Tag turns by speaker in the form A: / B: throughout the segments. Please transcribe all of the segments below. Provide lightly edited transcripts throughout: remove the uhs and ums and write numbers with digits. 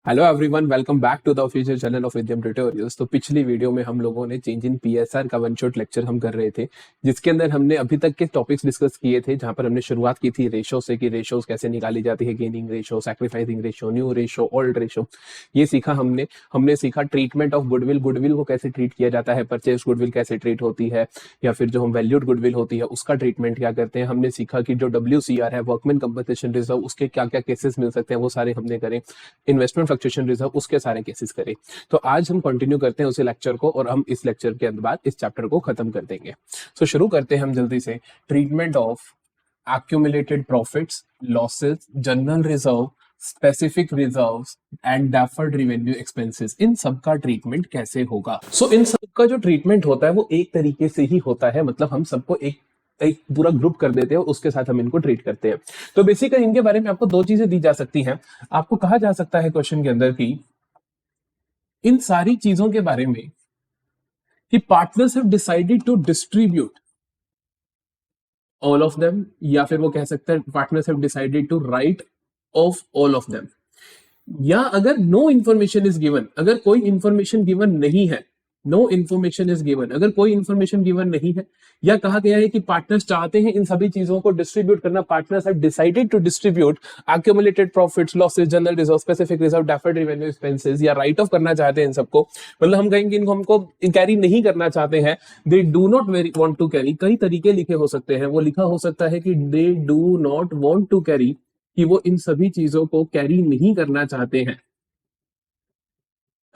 A: Hello everyone, welcome back to the official channel of Vidyam tutorials. तो पिछली video में हम लोगों ने चेंज इन पीएसआर का वन शॉट लेक्चर हम कर रहे थे, जिसके अंदर हमने अभी तक के टॉपिक्स डिस्कस किए थे। जहां पर हमने शुरुआत की थी रेशो से कि रेशोज कैसे निकाली जाती है, gaining ratio, sacrificing ratio, new ratio, old ratio. ये सीखा हमने सीखा ट्रीटमेंट ऑफ गुडविल, गुडविल को कैसे ट्रीट किया जाता है, परचेज गुडविल कैसे ट्रीट होती है, या फिर जो हम वैल्यूड गुडविल होती है उसका ट्रीटमेंट क्या करते हैं। हमने सीखा कि जो WCR है, वर्कमैन कंपनसेशन रिजर्व, उसके क्या क्या केसेस मिल सकते हैं, वो सारे हमने करे। इन्वेस्टमेंट फ्लक्चुएशन रिजर्व, उसके सारे केसेस करें। तो आज हम कंटिन्यू करते हैं उसी लेक्चर को, और हम इस लेक्चर के बाद इस चैप्टर को खत्म कर देंगे। तो शुरू करते हैं हम जल्दी से। Treatment of accumulated profits, losses, general reserve, specific reserves and deferred revenue expenses, इन सब का ट्रीटमेंट कैसे होगा। इन सब का जो ट्रीटमेंट होता है वो एक तरीके से ही होता है, मतलब हम सबको एक एक पूरा ग्रुप कर देते हैं और उसके साथ हम इनको ट्रीट करते हैं। तो बेसिकली इनके बारे में आपको दो चीजें दी जा सकती हैं। आपको कहा जा सकता है क्वेश्चन के अंदर कि इन सारी चीजों के बारे में कि partners have decided to distribute all of them, या फिर वो कह सकते हैं partners have decided to write off all of them. या अगर नो इंफॉर्मेशन इज गिवन, अगर कोई इंफॉर्मेशन गिवन नहीं है, नो इंफॉर्मेशन इज गिवन, अगर कोई इंफॉर्मेशन गिवन नहीं है, या कहा गया है कि पार्टनर्स चाहते हैं इन सभी चीजों को डिस्ट्रीब्यूट करना, partners have decided to distribute accumulated profits, losses, general reserve, specific reserve, deferred revenue expenses, या राइट ऑफ करना चाहते हैं इन सबको, मतलब हम कहेंगे इनको हमको कैरी नहीं करना चाहते हैं, they do not want to carry. कई तरीके लिखे हो सकते हैं, वो लिखा हो सकता है कि they do not want to carry, कि वो इन सभी चीजों को कैरी नहीं करना चाहते हैं।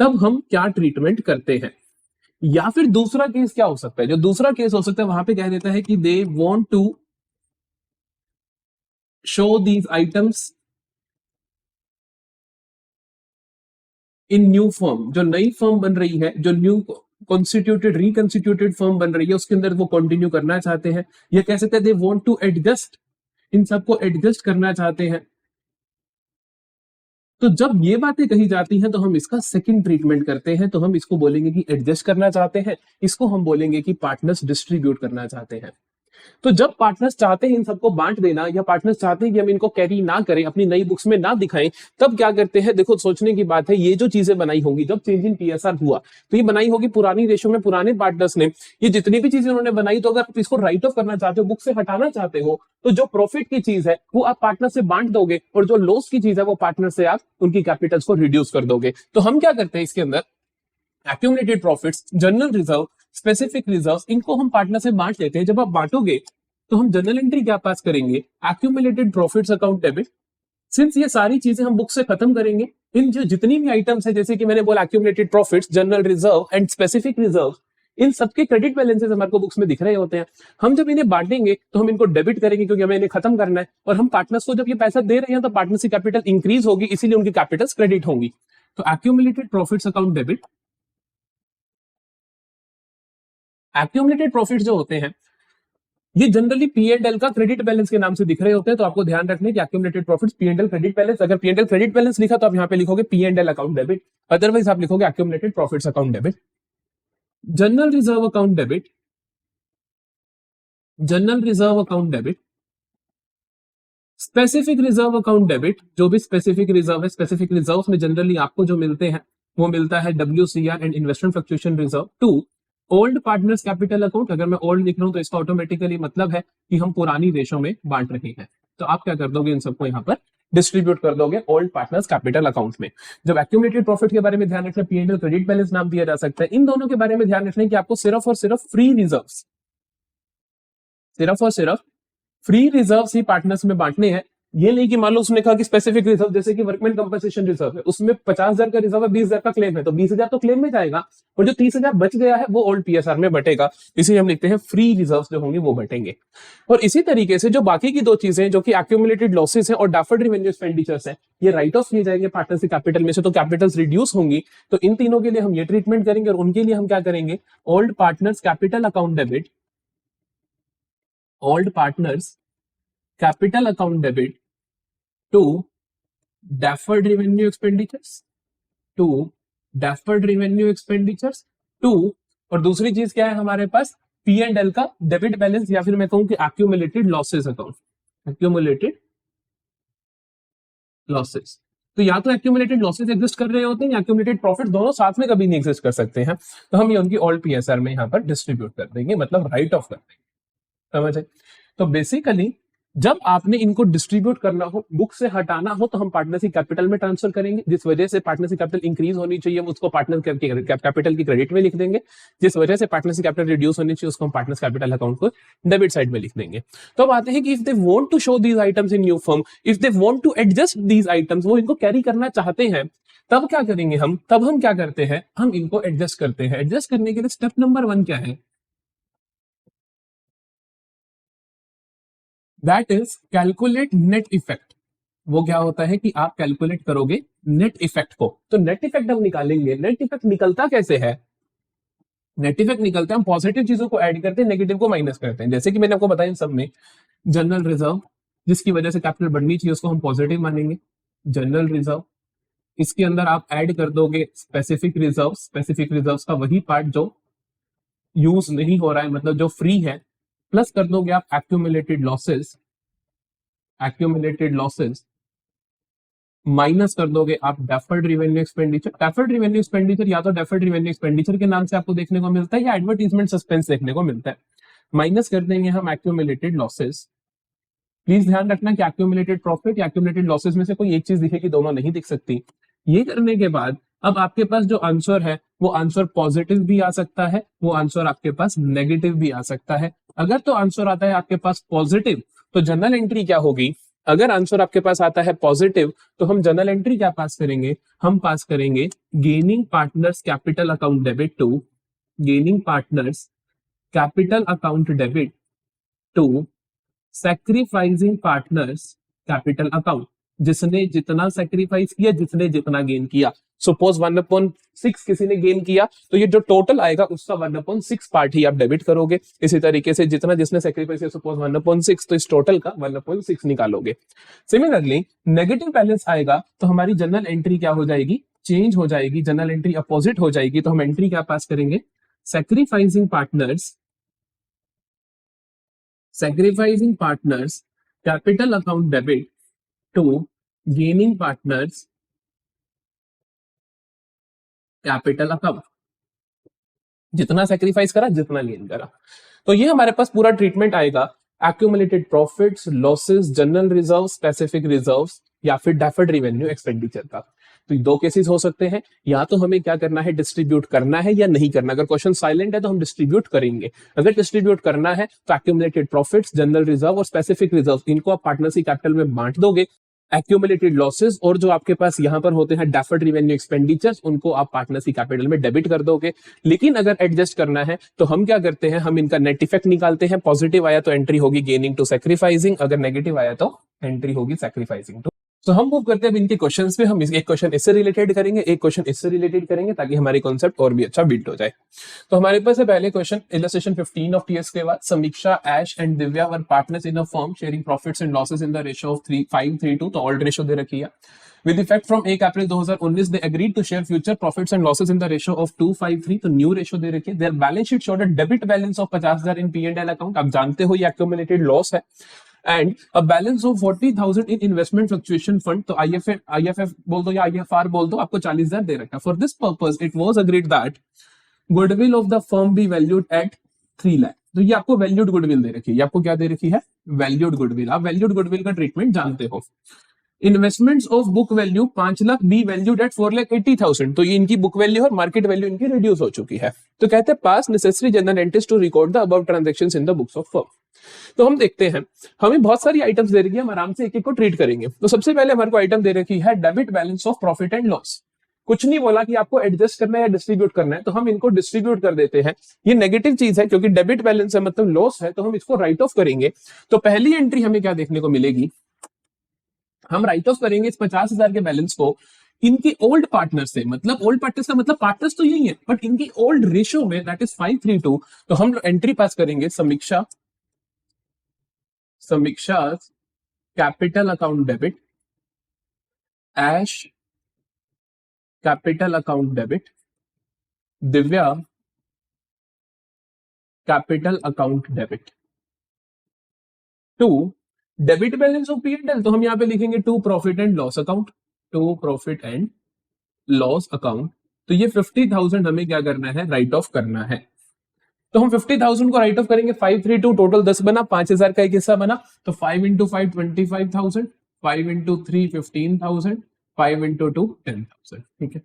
A: तब हम क्या ट्रीटमेंट करते हैं। या फिर दूसरा केस क्या हो सकता है, जो दूसरा केस हो सकता है वहां पे कह देता है कि they want to show these items in new firm, जो नई फर्म बन रही है, जो न्यू कॉन्स्टिट्यूटेड रिकॉन्स्टिट्यूटेड फर्म बन रही है, उसके अंदर वो कंटिन्यू करना चाहते हैं। या कह सकते हैं दे वांट टू एडजस्ट, इन सबको एडजस्ट करना चाहते हैं। तो जब ये बातें कही जाती हैं तो हम इसका सेकंड ट्रीटमेंट करते हैं। तो हम इसको बोलेंगे कि एडजस्ट करना चाहते हैं, इसको हम बोलेंगे कि पार्टनर्स डिस्ट्रीब्यूट करना चाहते हैं। तो जब पार्टनर्स चाहते हैं इन सबको बांट देना, या पार्टनर्स चाहते हैं कि हम इनको कैरी ना करें, अपनी नई बुक्स में ना दिखाएं, तब क्या करते हैं। देखो सोचने की बात है, ये जो चीजें बनाई होंगी जब चेंज इन पीएसआर हुआ, तो ये बनाई होगी पुरानी रेशो में, पुराने पार्टनर्स ने ये जितनी भी चीजें उन्होंने बनाई, तो अगर आप इसको राइट ऑफ करना चाहते हो, बुक से हटाना चाहते हो, तो जो प्रॉफिट की चीज है वो आप पार्टनर से बांट दोगे, और जो लॉस की चीज है वो पार्टनर से आप उनकी कैपिटल्स को रिड्यूस कर दोगे। तो हम क्या करते हैं इसके अंदर, accumulated profits, general reserve, specific reserve, इनको हम पार्टनर से बांट देते हैं। जब आप बांटोगे तो हम जनरल एंट्री क्या पास करेंगे, accumulated profits account debit. Since ये सारी चीजें हम बुक से खत्म करेंगे, इन जो जितनी भी आइटम्स है, जैसे कि मैंने बोला accumulated profits, general reserve and specific reserve, इन सबके क्रेडिट बैलेंसेस हमारे को बुक्स में दिख रहे होते हैं। हम जब इन्हें बांटेंगे तो हम इनको डेबिट करेंगे, क्योंकि हमें इन्हें खत्म करना है, और हम पार्टनर्स को जब ये पैसा दे रहे हैं तो पार्टनर्स की कैपिटल इंक्रीज होगी, इसीलिए उनकी कैपिटल्स क्रेडिट होंगी। तो accumulated profits account debit, accumulated profits जो होते हैं ये जनरली P&L का क्रेडिट बैलेंस के नाम से दिख रहे होते हैं। तो आपको ध्यान रखने कि accumulated profits P&L credit balance, अगर P&L क्रेडिट बैलेंस लिखा तो आप यहां पे लिखोगे P&L अकाउंट डेबिट, अदरवाइज आप लिखोगे accumulated profits account debit. General reserve account debit, general reserve account debit, specific reserve account debit, जो भी स्पेसिफिक रिजर्व है, स्पेसिफिक रिजर्व में जनरली आपको जो मिलते हैं वो मिलता है WCR and investment fluctuation reserve. To, old partners capital account, अगर मैं ओल्ड लिख रहा हूं तो इसका ऑटोमेटिकली मतलब है कि हम पुरानी रेशो में बांट रहे हैं। तो आप क्या कर दोगे, इन सबको यहां पर डिस्ट्रीब्यूट कर दोगे ओल्ड पार्टनर्स कैपिटल अकाउंट में। जब एक्यूमुलेटेड प्रॉफिट के बारे में ध्यान रखना, P&L क्रेडिट बैलेंस नाम दिया जा सकता है। इन दोनों के बारे में ध्यान रखना कि आपको सिर्फ और सिर्फ फ्री रिजर्व, सिर्फ और सिर्फ फ्री रिजर्व ही पार्टनर्स में बांटने हैं। ये नहीं कि मान लो उसने कहा कि स्पेसिफिक रिजर्व, जैसे कि वर्कमैन कंपनसेशन रिजर्व है, उसमें 50,000 का रिजर्व है, 20,000 का क्लेम है, तो 20,000 तो क्लेम में जाएगा, और जो 30,000 बच गया है वो ओल्ड पीएसआर में बटेगा। इसे हम लिखते हैं फ्री रिजर्व जो होंगे वो बटेंगे। और इसी तरीके से जो बाकी की दो चीजें, जो कि एक्यूमुलेटेड लॉसेस है और डेफर्ड रेवेन्यू एक्सपेंडिचर्स है, ये राइट ऑफ किए जाएंगे पार्टनर्स की कैपिटल में से, तो कैपिटल्स रिड्यूस होंगी। तो इन तीनों के लिए हम ये ट्रीटमेंट करेंगे, और उनके लिए हम क्या करेंगे, old partners capital account debit, old partners capital account debit to deferred revenue expenditures, to deferred revenue expenditures, to, और दूसरी चीज क्या है हमारे पास, P&L का डेबिट बैलेंस, या फिर मैं कहूं कि accumulated losses account, accumulated losses। तो या तो एक्यूमुलेटेड लॉसेस एग्जिस्ट कर रहे होते हैं या एक्यूमुलेटेड प्रॉफिट, दोनों साथ में कभी नहीं एग्जिस्ट कर सकते हैं। तो हम ये उनकी ओल्ड पीएसआर में यहाँ पर डिस्ट्रीब्यूट कर देंगे, मतलब राइट ऑफ कर देंगे। समझे? तो बेसिकली जब आपने इनको डिस्ट्रीब्यूट करना हो, बुक से हटाना हो, तो हम पार्टनरशिप कैपिटल में ट्रांसफर करेंगे। जिस वजह से पार्टनरशिप कैपिटल इंक्रीज होनी चाहिए हम उसको पार्टनर कैपिटल की क्रेडिट में लिख देंगे। जिस वजह से पार्टनरशिप कैपिटल रिड्यूस होनी चाहिए उसको हम पार्टनर्स कैपिटल अकाउंट को डेबिट साइड में लिख देंगे। तो अब आते हैं कि if they want to show these items in new firm, if they want to adjust these items, वो इनको कैरी करना चाहते हैं, तब क्या करेंगे हम? तब हम क्या करते हैं? हम इनको एडजस्ट करते हैं। एडजस्ट करने के लिए स्टेप नंबर 1 क्या है? That is calculate net effect. वो क्या होता है कि आप कैलकुलेट करोगे नेट इफेक्ट को। तो नेट इफेक्ट हम निकालेंगे। नेट इफेक्ट निकलता कैसे है? नेट इफेक्ट निकलता है, हम पॉजिटिव चीजों को ऐड करते हैं, नेगेटिव को माइनस करते हैं। जैसे कि मैंने आपको बताया इन सब में जनरल रिजर्व, जिसकी वजह से कैपिटल बढ़नी चाहिए, उसको हम पॉजिटिव मानेंगे। जनरल रिजर्व, इसके अंदर आप ऐड कर दोगे स्पेसिफिक रिजर्व। स्पेसिफिक रिजर्व का वही पार्ट जो यूज नहीं हो रहा है, मतलब जो फ्री है, प्लस कर दोगे आप accumulated losses. Accumulated losses minus कर दोगे आप deferred revenue expenditure. Deferred revenue expenditure या तो डेफर्ड रिवेन्यू एक्सपेंडिचर के नाम से आपको देखने को मिलता है या एडवर्टीजमेंट सस्पेंस देखने को मिलता है। माइनस कर देंगे हम एक्यूमुलेटेड लॉसेस। प्लीज ध्यान रखना कि एक्यूमुलेटेड प्रॉफिट या एक्यूमुलेटेड लॉसेस में से कोई एक चीज दिखेगी, दोनों नहीं दिख सकती। ये करने के बाद अब आपके पास जो आंसर है वो आंसर पॉजिटिव भी आ सकता है, वो आंसर आपके पास नेगेटिव भी आ सकता है। अगर तो आंसर आता है आपके पास पॉजिटिव, तो जनरल एंट्री क्या होगी? अगर आंसर आपके पास आता है पॉजिटिव, तो हम जनरल एंट्री क्या पास करेंगे? हम पास करेंगे gaining partners capital account debit to, gaining partners capital account debit to sacrificing partners capital account. जिसने जितना सैक्रिफाइस किया, जिसने जितना गेन किया। सपोज 1/6 किसी ने गेन किया, तो ये जो टोटल आएगा उसका 1/6 पार्ट ही आप डेबिट करोगे। इसी तरीके से जितना जिसने सैक्रिफाइस किया, सपोज 1/6, तो इस टोटल का 1/6 निकालोगे। सिमिलरली नेगेटिव बैलेंस आएगा तो हमारी जनरल एंट्री क्या हो जाएगी? चेंज हो जाएगी। जनरल एंट्री अपोजिट हो जाएगी, तो हम एंट्री क्या पास करेंगे? Sacrificing partners, sacrificing partners capital account debit to gaining partners capital account। जितना सेक्रीफाइस करा, जितना गेन करा। तो ये हमारे पास पूरा ट्रीटमेंट आएगा accumulated profits, losses, general reserve, specific reserve या फिर डेफर्ड रिवेन्यू एक्सपेंडिचर का। तो दो केसेस हो सकते हैं, या तो हमें क्या करना है? डिस्ट्रीब्यूट करना है या नहीं करना। अगर क्वेश्चन साइलेंट है तो हम डिस्ट्रीब्यूट करेंगे। अगर डिस्ट्रीब्यूट करना है तो एक्यूमुलेटेड प्रॉफिट्स, जनरल रिजर्व और स्पेसिफिक रिजर्व, इनको आप पार्टनरशिप कैपिटल में बांट दोगे। एक्यूमुलेटेड लॉसेस और जो आपके पास यहां पर होते हैं डेफर्ड रिवेन्यू एक्सपेंडिचर्स, उनको आप पार्टनरशिप कैपिटल में डेबिट कर दोगे। लेकिन अगर एडजस्ट करना है तो हम क्या करते हैं? हम इनका नेट इफेक्ट निकालते हैं। पॉजिटिव आया तो एंट्री होगी गेनिंग टू सैक्रिफाइसिंग, अगर नेगेटिव आया तो एंट्री होगी सैक्रिफाइसिंग टू। तो हम मूव करते हैं अब इनके क्वेश्चंस पे। हम एक क्वेश्चन इससे रिलेटेड करेंगे, एक क्वेश्चन इससे रिलेटेड करेंगे, ताकि हमारी कॉन्सेप्ट और भी अच्छा बिल्ड हो जाए। तो हमारे पास है पहले क्वेश्चन, इलस्ट्रेशन 15 ऑफ टीएस के बाद, Samiksha, Aish and Divya were partners in a firm sharing profits and losses in the ratio of 5:3:2। तो ओल्ड रेशियो दे रखी है। With effect from 1 April 2019 they agreed to share future profits and losses in the ratio of 2:5:3। तो new ratio दे रखी है। Their balance sheet showed a debit balance of 50,000 in P&L account। आप जानते हो ये accumulated loss है। And a balance of 40,000 in investment fluctuation fund. तो IFF बोल दो या IFR बोल दो, आपको 40,000 दे रखा है। For this purpose it was agreed that goodwill of the firm B valued eight 3 lakh. तो ये आपको वैल्यूड गुडविल दे रखी है। ये आपको क्या दे रखी है? Valued goodwill. आप वैल्यूड गुडविल का ट्रीटमेंट जानते हो। Investments of book value 5 lakh be valued at 4,80,000। तो ये इनकी बुक वैल्यू और मार्केट वैल्यू इनकी रिड्यूस हो चुकी है। तो कहते हैं pass necessary journal entries to record the above transactions in the books of firm. तो हम देखते हैं, हमें बहुत सारी आइटम्स दे रखी है, हम आराम से एक एक को ट्रीट करेंगे। तो सबसे पहले हमारे को आइटम दे रखी है debit balance of profit and loss. कुछ नहीं बोला कि आपको एडजस्ट करना है या डिस्ट्रीब्यूट करना है, तो हम इनको डिस्ट्रीब्यूट कर देते हैं। ये नेगेटिव चीज है क्योंकि डेबिट बैलेंस है, मतलब लॉस है, तो हम इसको राइट ऑफ करेंगे। तो पहली एंट्री हमें क्या देखने को मिलेगी? हम राइट ऑफ करेंगे इस 50,000 के बैलेंस को इनकी ओल्ड पार्टनर से। मतलब ओल्ड पार्टनर्स का मतलब पार्टनर्स तो यही है, बट इनकी ओल्ड रेशियो में, दैट इज 5:3:2। तो हम एंट्री पास करेंगे Samiksha capital account debit, Ash capital account debit, Divya capital account debit to debit balance of P&L। तो हम यहां पे लिखेंगे to profit and loss account. To profit and loss account. तो ये 50,000 हमें क्या करना है, राइट ऑफ करना है। तो हम 50,000 को राइट ऑफ करेंगे, 532 टोटल 10 बना, 5,000 का एक हिस्सा बना, तो 5 इंटू 5 25,000, 5 इंटू 3 15,000, 5 इंटू 2 10,000। ठीक है,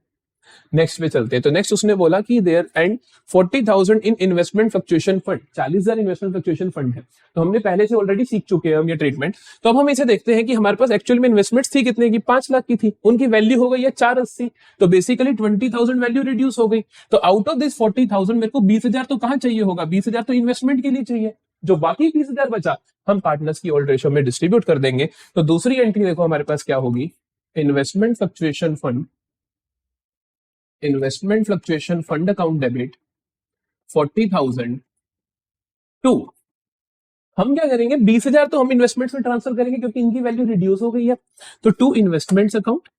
A: नेक्स्ट पे चलते हैं। तो नेक्स्ट उसने बोला कि there and 40,000 in investment fluctuation fund, 40,000 investment fluctuation fund है। तो हमने पहले से ऑलरेडी सीख चुके हैं हम ये ट्रीटमेंट। तो अब हम इसे देखते हैं कि हमारे पास एक्चुअल में इन्वेस्टमेंट्स थी कितने की, 5 लाख की थी, उनकी वैल्यू हो गई है 480। तो बेसिकली 20,000 वैल्यू रिड्यूस हो गई। तो आउट ऑफ दिस 40,000 मेरे को 20,000 तो कहां चाहिए होगा, 20,000 तो इन्वेस्टमेंट के लिए चाहिए। जो बाकी 20,000 बचा हम पार्टनर्स की ओल्ड रेशो में डिस्ट्रीब्यूट कर देंगे। तो दूसरी एंट्री देखो हमारे पास क्या होगी, investment fluctuation fund, investment fluctuation fund account debit 40,000 to, हम क्या करेंगे 20,000 तो हम इन्वेस्टमेंट्स में ट्रांसफर करेंगे क्योंकि इनकी वैल्यू रिड्यूस हो गई है। तो to investments account,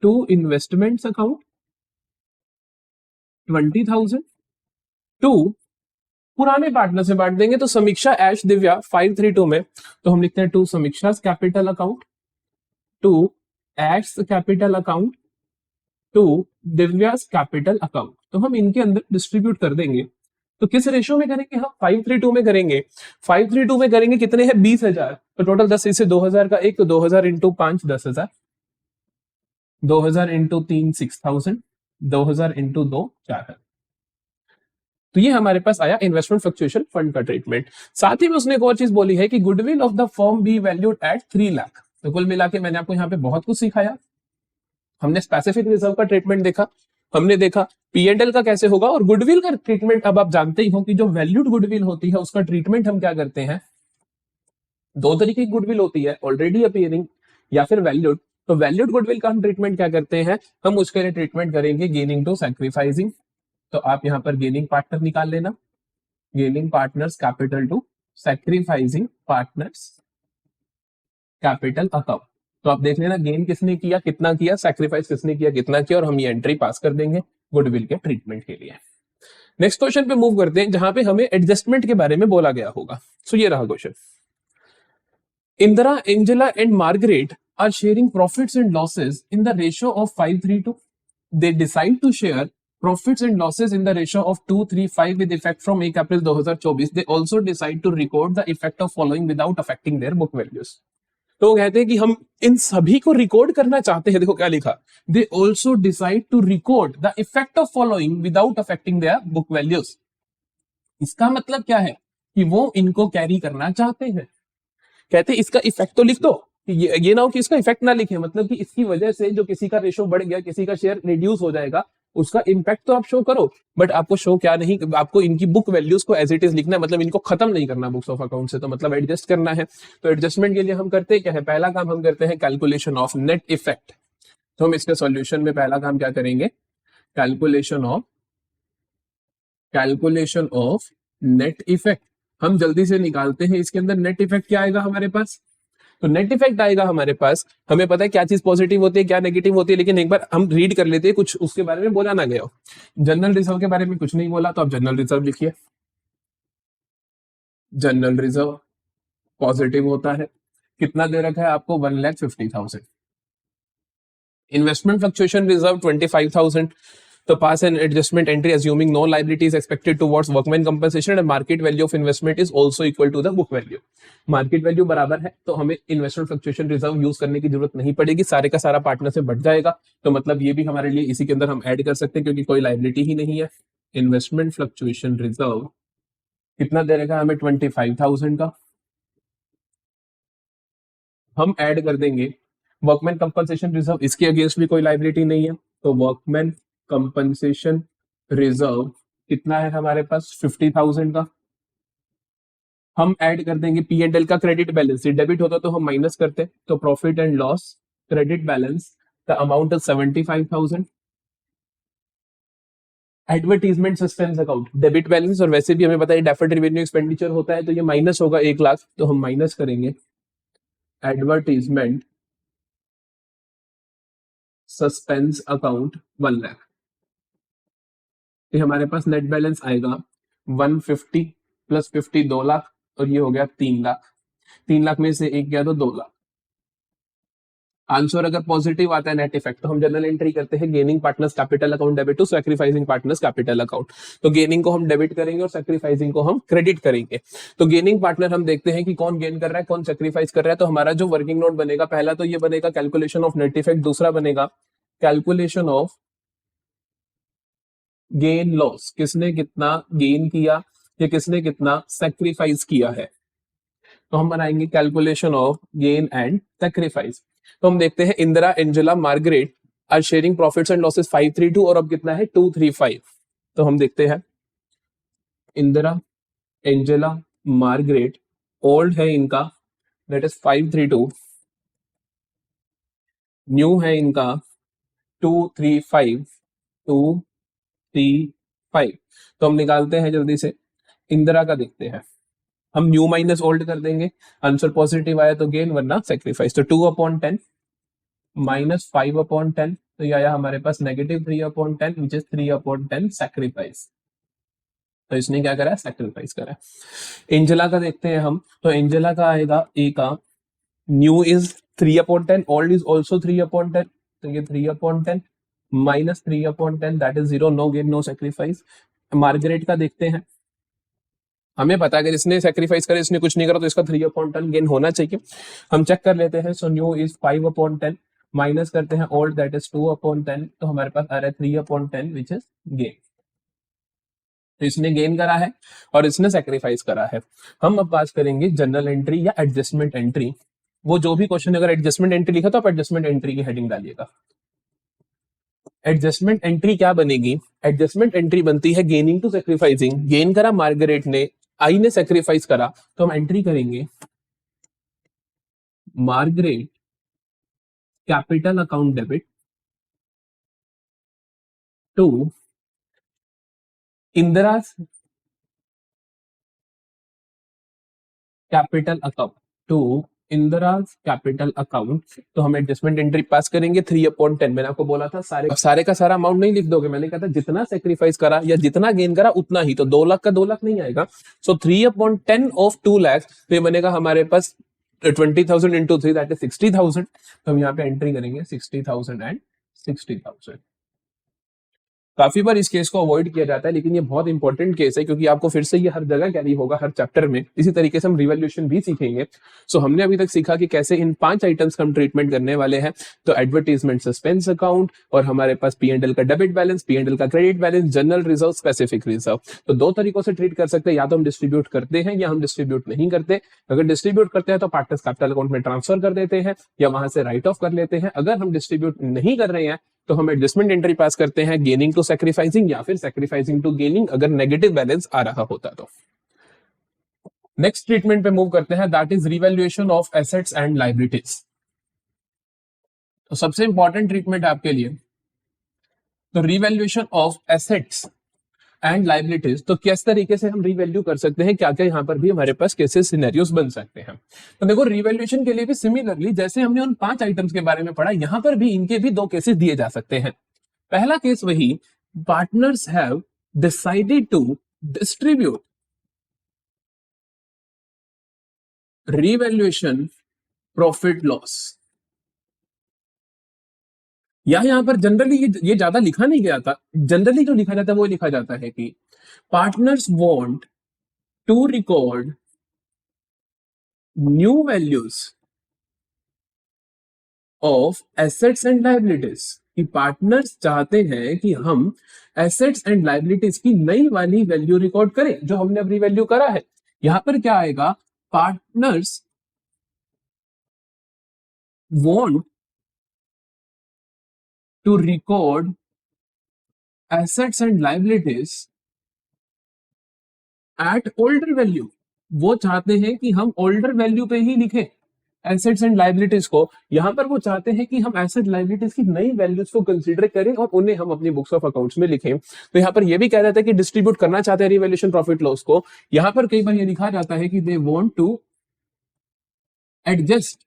A: to investments account 20,000 to पुराने पार्टनर से बांट देंगे। तो समीक्षा ऐश दिव्या 532 में, तो हम लिखते हैं to Samiksha capital account, to Ash capital account, to Divya's capital account. तो हम इनके अंदर डिस्ट्रीब्यूट कर देंगे। तो किस रेशो में करेंगे, हम 532 में करेंगे। 532 में करेंगे, कितने हैं 20,000, तो टोटल 10 इसे 2,000 का एक, तो 2,000 इंटू 5 10,000, 2,000 इंटू 3 6,000, 2,000 इंटू 2 4,000। तो ये हमारे पास आया इन्वेस्टमेंट फ्लक्चुएशन फंड का ट्रीटमेंट। साथ ही में उसने एक और चीज बोली है कि goodwill of the firm B valued eight 3 lakh. तो कुल मिला के मैंने आपको यहाँ पे बहुत कुछ सिखाया। हमने स्पेसिफिक रिजर्व का ट्रीटमेंट देखा, हमने देखा पीएनएल का कैसे होगा, और गुडविल का ट्रीटमेंट अब आप जानते ही हो कि जो वैल्यूड गुडविल होती है उसका ट्रीटमेंट हम क्या करते हैं, दो तरीके की गुडविल होती है, ऑलरेडी अपीयरिंग या फिर वैल्यूड। तो वैल्यूड गुडविल का हम ट्रीटमेंट क्या करते हैं, हम उसके लिए ट्रीटमेंट करेंगे गेनिंग टू सैक्रिफाइसिंग। तो आप यहां पर गेनिंग पार्टनर निकाल लेना, gaining partners capital to sacrificing partners capital account. तो आप देख लेना गेन किसने किया कितना किया, सैक्रिफाइस किसने किया कितना किया, और हम ये एंट्री पास कर देंगे गुडविल के ट्रीटमेंट के लिए। नेक्स्ट क्वेश्चन पे मूव करते हैं जहां पे हमें एडजस्टमेंट के बारे में बोला गया होगा। सो ये रहा question, Indira, Angela and Margaret are sharing profits and losses in the ratio of 5:3 they decide to share profits and losses in the ratio of 2:3:5 with effect from 1 April 2024. They also decide to record the effect of following without affecting their book values. तो वो कहते हैं कि हम इन सभी को record करना चाहते हैं। देखो क्या लिखा, they also decide to record the effect of following without affecting their book values. इसका मतलब क्या है कि वो इनको कैरी करना चाहते हैं। कहते हैं इसका इफेक्ट तो लिख दो, ये ना हो कि इसका इफेक्ट ना लिखे, मतलब कि इसकी वजह से जो किसी का रेशो बढ़ गया, किसी का शेयर रिड्यूस हो जाएगा, उसका इंपैक्ट तो आप शो करो, बट आपको शो क्या नहीं, आपको इनकी बुक वैल्यूज को एज इट इज लिखना है, मतलब इनको खत्म नहीं करना बुक्स ऑफ अकाउंट से, तो मतलब एडजस्ट करना है। तो एडजस्टमेंट के लिए हम करते हैं क्या है, पहला काम हम करते हैं कैलकुलेशन ऑफ नेट इफेक्ट। तो हम इसके सॉल्यूशन में पहला काम क्या करेंगे, कैलकुलेशन ऑफ नेट इफेक्ट हम जल्दी से निकालते हैं। इसके अंदर नेट इफेक्ट क्या आएगा हमारे पास, तो नेट इफेक्ट आएगा हमारे पास, हमें पता है क्या चीज पॉजिटिव होती है क्या नेगेटिव होती है, लेकिन एक बार हम रीड कर लेते हैं, कुछ उसके बारे में बोला ना गया हो। जनरल रिजर्व के बारे में कुछ नहीं बोला, तो आप जनरल रिजर्व लिखिए। जनरल रिजर्व पॉजिटिव होता है, कितना दे रखा है आपको 1,50,000। Investment fluctuation reserve 25,000। तो pass an adjustment entry assuming no liability is expected towards workman compensation and market value of investment is also equal to the book value। Market value बराबर है, तो हमें इन्वेस्टमेंट फ्लक्चुएशन रिजर्व यूज करने की जरूरत नहीं पड़ेगी, सारे का सारा पार्टनर से बढ़ जाएगा। तो मतलब ये भी हमारे लिए इसी के अंदर हम ऐड कर सकते हैं क्योंकि कोई लाइबिलिटी ही नहीं है। इन्वेस्टमेंट फ्लक्चुएशन रिजर्व कितना दे रहेगा हमें 25,000 का, हम ऐड कर देंगे वर्कमैन कंपनसेशन रिजर्व, इसके अगेंस्ट भी कोई लाइबिलिटी नहीं है, तो वर्कमैन कंपनसेशन रिजर्व कितना है हमारे पास 50,000 का। हम ऐड कर देंगे पी एंड एल का क्रेडिट बैलेंस, डेबिट होता तो हम माइनस करते, तो profit and loss credit balance the amount is 75,000। Advertisement suspense account debit balance, और वैसे भी हमें पता है डेफर्ड रेवेन्यू एक्सपेंडिचर होता है, तो ये माइनस होगा 1 लाख, तो हम माइनस करेंगे एडवर्टीजमेंट सस्पेंस अकाउंट 1 लाख। तो हमारे पास नेट बैलेंस आएगा 150 प्लस 50 2 लाख, और ये हो गया 3 लाख। 3 लाख में से एक गया तो 2 लाख। आंसर अगर पॉजिटिव आता है नेट इफेक्ट, तो हम जनरल एंट्री करते हैं gaining partners capital account debit to sacrificing partners capital account. तो गेनिंग को हम डेबिट करेंगे और सैक्रिफाइसिंग को हम क्रेडिट करेंगे। तो गेनिंग पार्टनर हम देखते हैं कि कौन गेन कर रहा है, कौन सैक्रिफाइस कर रहा है। तो हमारा जो वर्किंग नोट बनेगा, पहला तो ये बनेगा कैलकुलेशन ऑफ नेट इफेक्ट, दूसरा बनेगा कैलकुलेशन ऑफ गेन लॉस, किसने कितना गेन किया या किसने कितना सैक्रिफाइस किया है। तो हम बनाएंगे calculation of gain and sacrifice. तो हम देखते हैं Indira, Angela, Margaret are sharing profits and losses 532 और अब कितना है 235। तो हम देखते हैं इंदिरा, एंजेला, मार्गरेट, ओल्ड है इनका दैट इज 532, न्यू है इनका 235, 235। तो हम निकालते हैं जल्दी से, इंदिरा का देखते हैं, हम न्यू माइनस ओल्ड कर देंगे, आंसर पॉजिटिव आया तो गेन वरना सेक्रीफाइस। तो 2/10 माइनस 5/10, तो ये आया हमारे पास नेगेटिव 3/10 विच इज 3/10 सेक्रीफाइस। तो इसने क्या करा, सेक्रीफाइस करा। एंजेला का देखते हैं हम, तो एंजेला का आएगा ए का new is 3/10, old is also 3/10, तो ये 3/10 minus 3/10 that is 0, no gain no sacrifice. Margaret का देखते हैं, हमें पता है अगर इसने सेक्रीफाइस करे, इसने कुछ नहीं करा, तो इसका 3/10 गेन होना चाहिए। हम चेक कर लेते हैं। सो न्यू इज 5/10 माइनस करते हैं ओल्ड दैट इज 2/10, तो हमारे पास आ रहा है 3/10 विच इज गेन। तो इसने गेन करा है और इसने सेक्रीफाइस करा है। हम अब बात करेंगे जनरल एंट्री या एडजस्टमेंट एंट्री। वो जो भी क्वेश्चन अगर एडजस्टमेंट एंट्री लिखा तो आप एडजस्टमेंट एंट्री की हेडिंग डालिएगा। एडजस्टमेंट एंट्री क्या बनेगी, एडजस्टमेंट एंट्री बनती है गेनिंग टू सेक्रीफाइसिंग। गेन करा मार्गरेट ने, आई ने सेक्रीफाइस करा, तो हम एंट्री करेंगे Margaret capital account debit to Indira capital account, to Indira capital account. तो हम एडजस्टमेंट एंट्री पास करेंगे 3/10। मैंने आपको बोला था सारे का सारा अमाउंट नहीं लिख दोगे, मैंने कहा था जितना सेक्रीफाइस करा या जितना गेन करा उतना ही, तो 2 लाख का 2 लाख नहीं आएगा। सो 3/10 ऑफ 2 लाख, तो ये बनेगा हमारे पास 20,000 इंटू 3 दैट इज 60,000। तो हम यहाँ पे एंट्री करेंगे 60,000 एंड 60,000। काफी बार इस केस को अवॉइड किया जाता है, लेकिन ये बहुत इंपॉर्टेंट केस है क्योंकि आपको फिर से ये हर जगह कैरी होगा, हर चैप्टर में। इसी तरीके से हम रिवैल्यूएशन भी सीखेंगे। सो हमने अभी तक सीखा कि कैसे इन 5 आइटम्स का हम ट्रीटमेंट करने वाले हैं। तो एडवर्टीजमेंट सस्पेंस अकाउंट, और हमारे पास P&L का डेबिट बैलेंस, P&L का credit balance, general reserve, specific reserve. तो 2 तरीकों से ट्रीट कर सकते हैं, या तो हम डिस्ट्रीब्यूट करते हैं या हम डिस्ट्रीब्यूट नहीं करते। अगर डिस्ट्रीब्यूट करते हैं तो पार्टनर्स कैपिटल अकाउंट में ट्रांसफर कर देते हैं या वहां से राइट ऑफ कर लेते हैं। अगर हम डिस्ट्रीब्यूट नहीं कर रहे हैं तो हम एडजस्टमेंट एंट्री पास करते हैं गेनिंग टू सैक्रिफाइसिंग या फिर सैक्रिफाइसिंग टू गेनिंग, अगर नेगेटिव बैलेंस आ रहा होता तो। नेक्स्ट ट्रीटमेंट पे मूव करते हैं, that is revaluation of assets and liabilities. तो सबसे इंपॉर्टेंट ट्रीटमेंट आपके लिए, तो revaluation of assets and liabilities. तो किस तरीके से हम रिवैल्यू कर सकते हैं, क्या क्या यहाँ पर भी हमारे पास केसेस सिनेरियोस बन सकते हैं। तो देखो रिवैल्यूएशन के लिए भी सिमिलरली जैसे हमने उन 5 आइटम्स के बारे में पढ़ा, यहाँ पर भी इनके भी 2 केसेस दिए जा सकते हैं। पहला केस वही, partners have decided to distribute revaluation profit loss. यहां पर जनरली ये ज्यादा लिखा नहीं गया था। जनरली जो लिखा जाता है वो लिखा जाता है कि partners want to record new values of assets and liabilities. कि पार्टनर्स चाहते हैं कि हम एसेट्स एंड लायबिलिटीज की नई वाली वैल्यू रिकॉर्ड करें जो हमने अब रिवैल्यू करा है। यहां पर क्या आएगा, partners want to record assets and liabilities at older value. वो चाहते हैं कि हम ओल्डर वैल्यू पे ही लिखें एसेट्स एंड लायबिलिटीज को। यहां पर वो चाहते हैं कि हम एसेट लायबिलिटीज की नई वैल्यूज को कंसीडर करें और उन्हें हम अपनी बुक्स ऑफ अकाउंट्स में लिखें। तो यहां पर ये भी कह जाता है कि डिस्ट्रीब्यूट करना चाहते हैं रिवैल्यूएशन प्रॉफिट लॉस को। यहां पर कई बार ये लिखा जाता है कि they want to adjust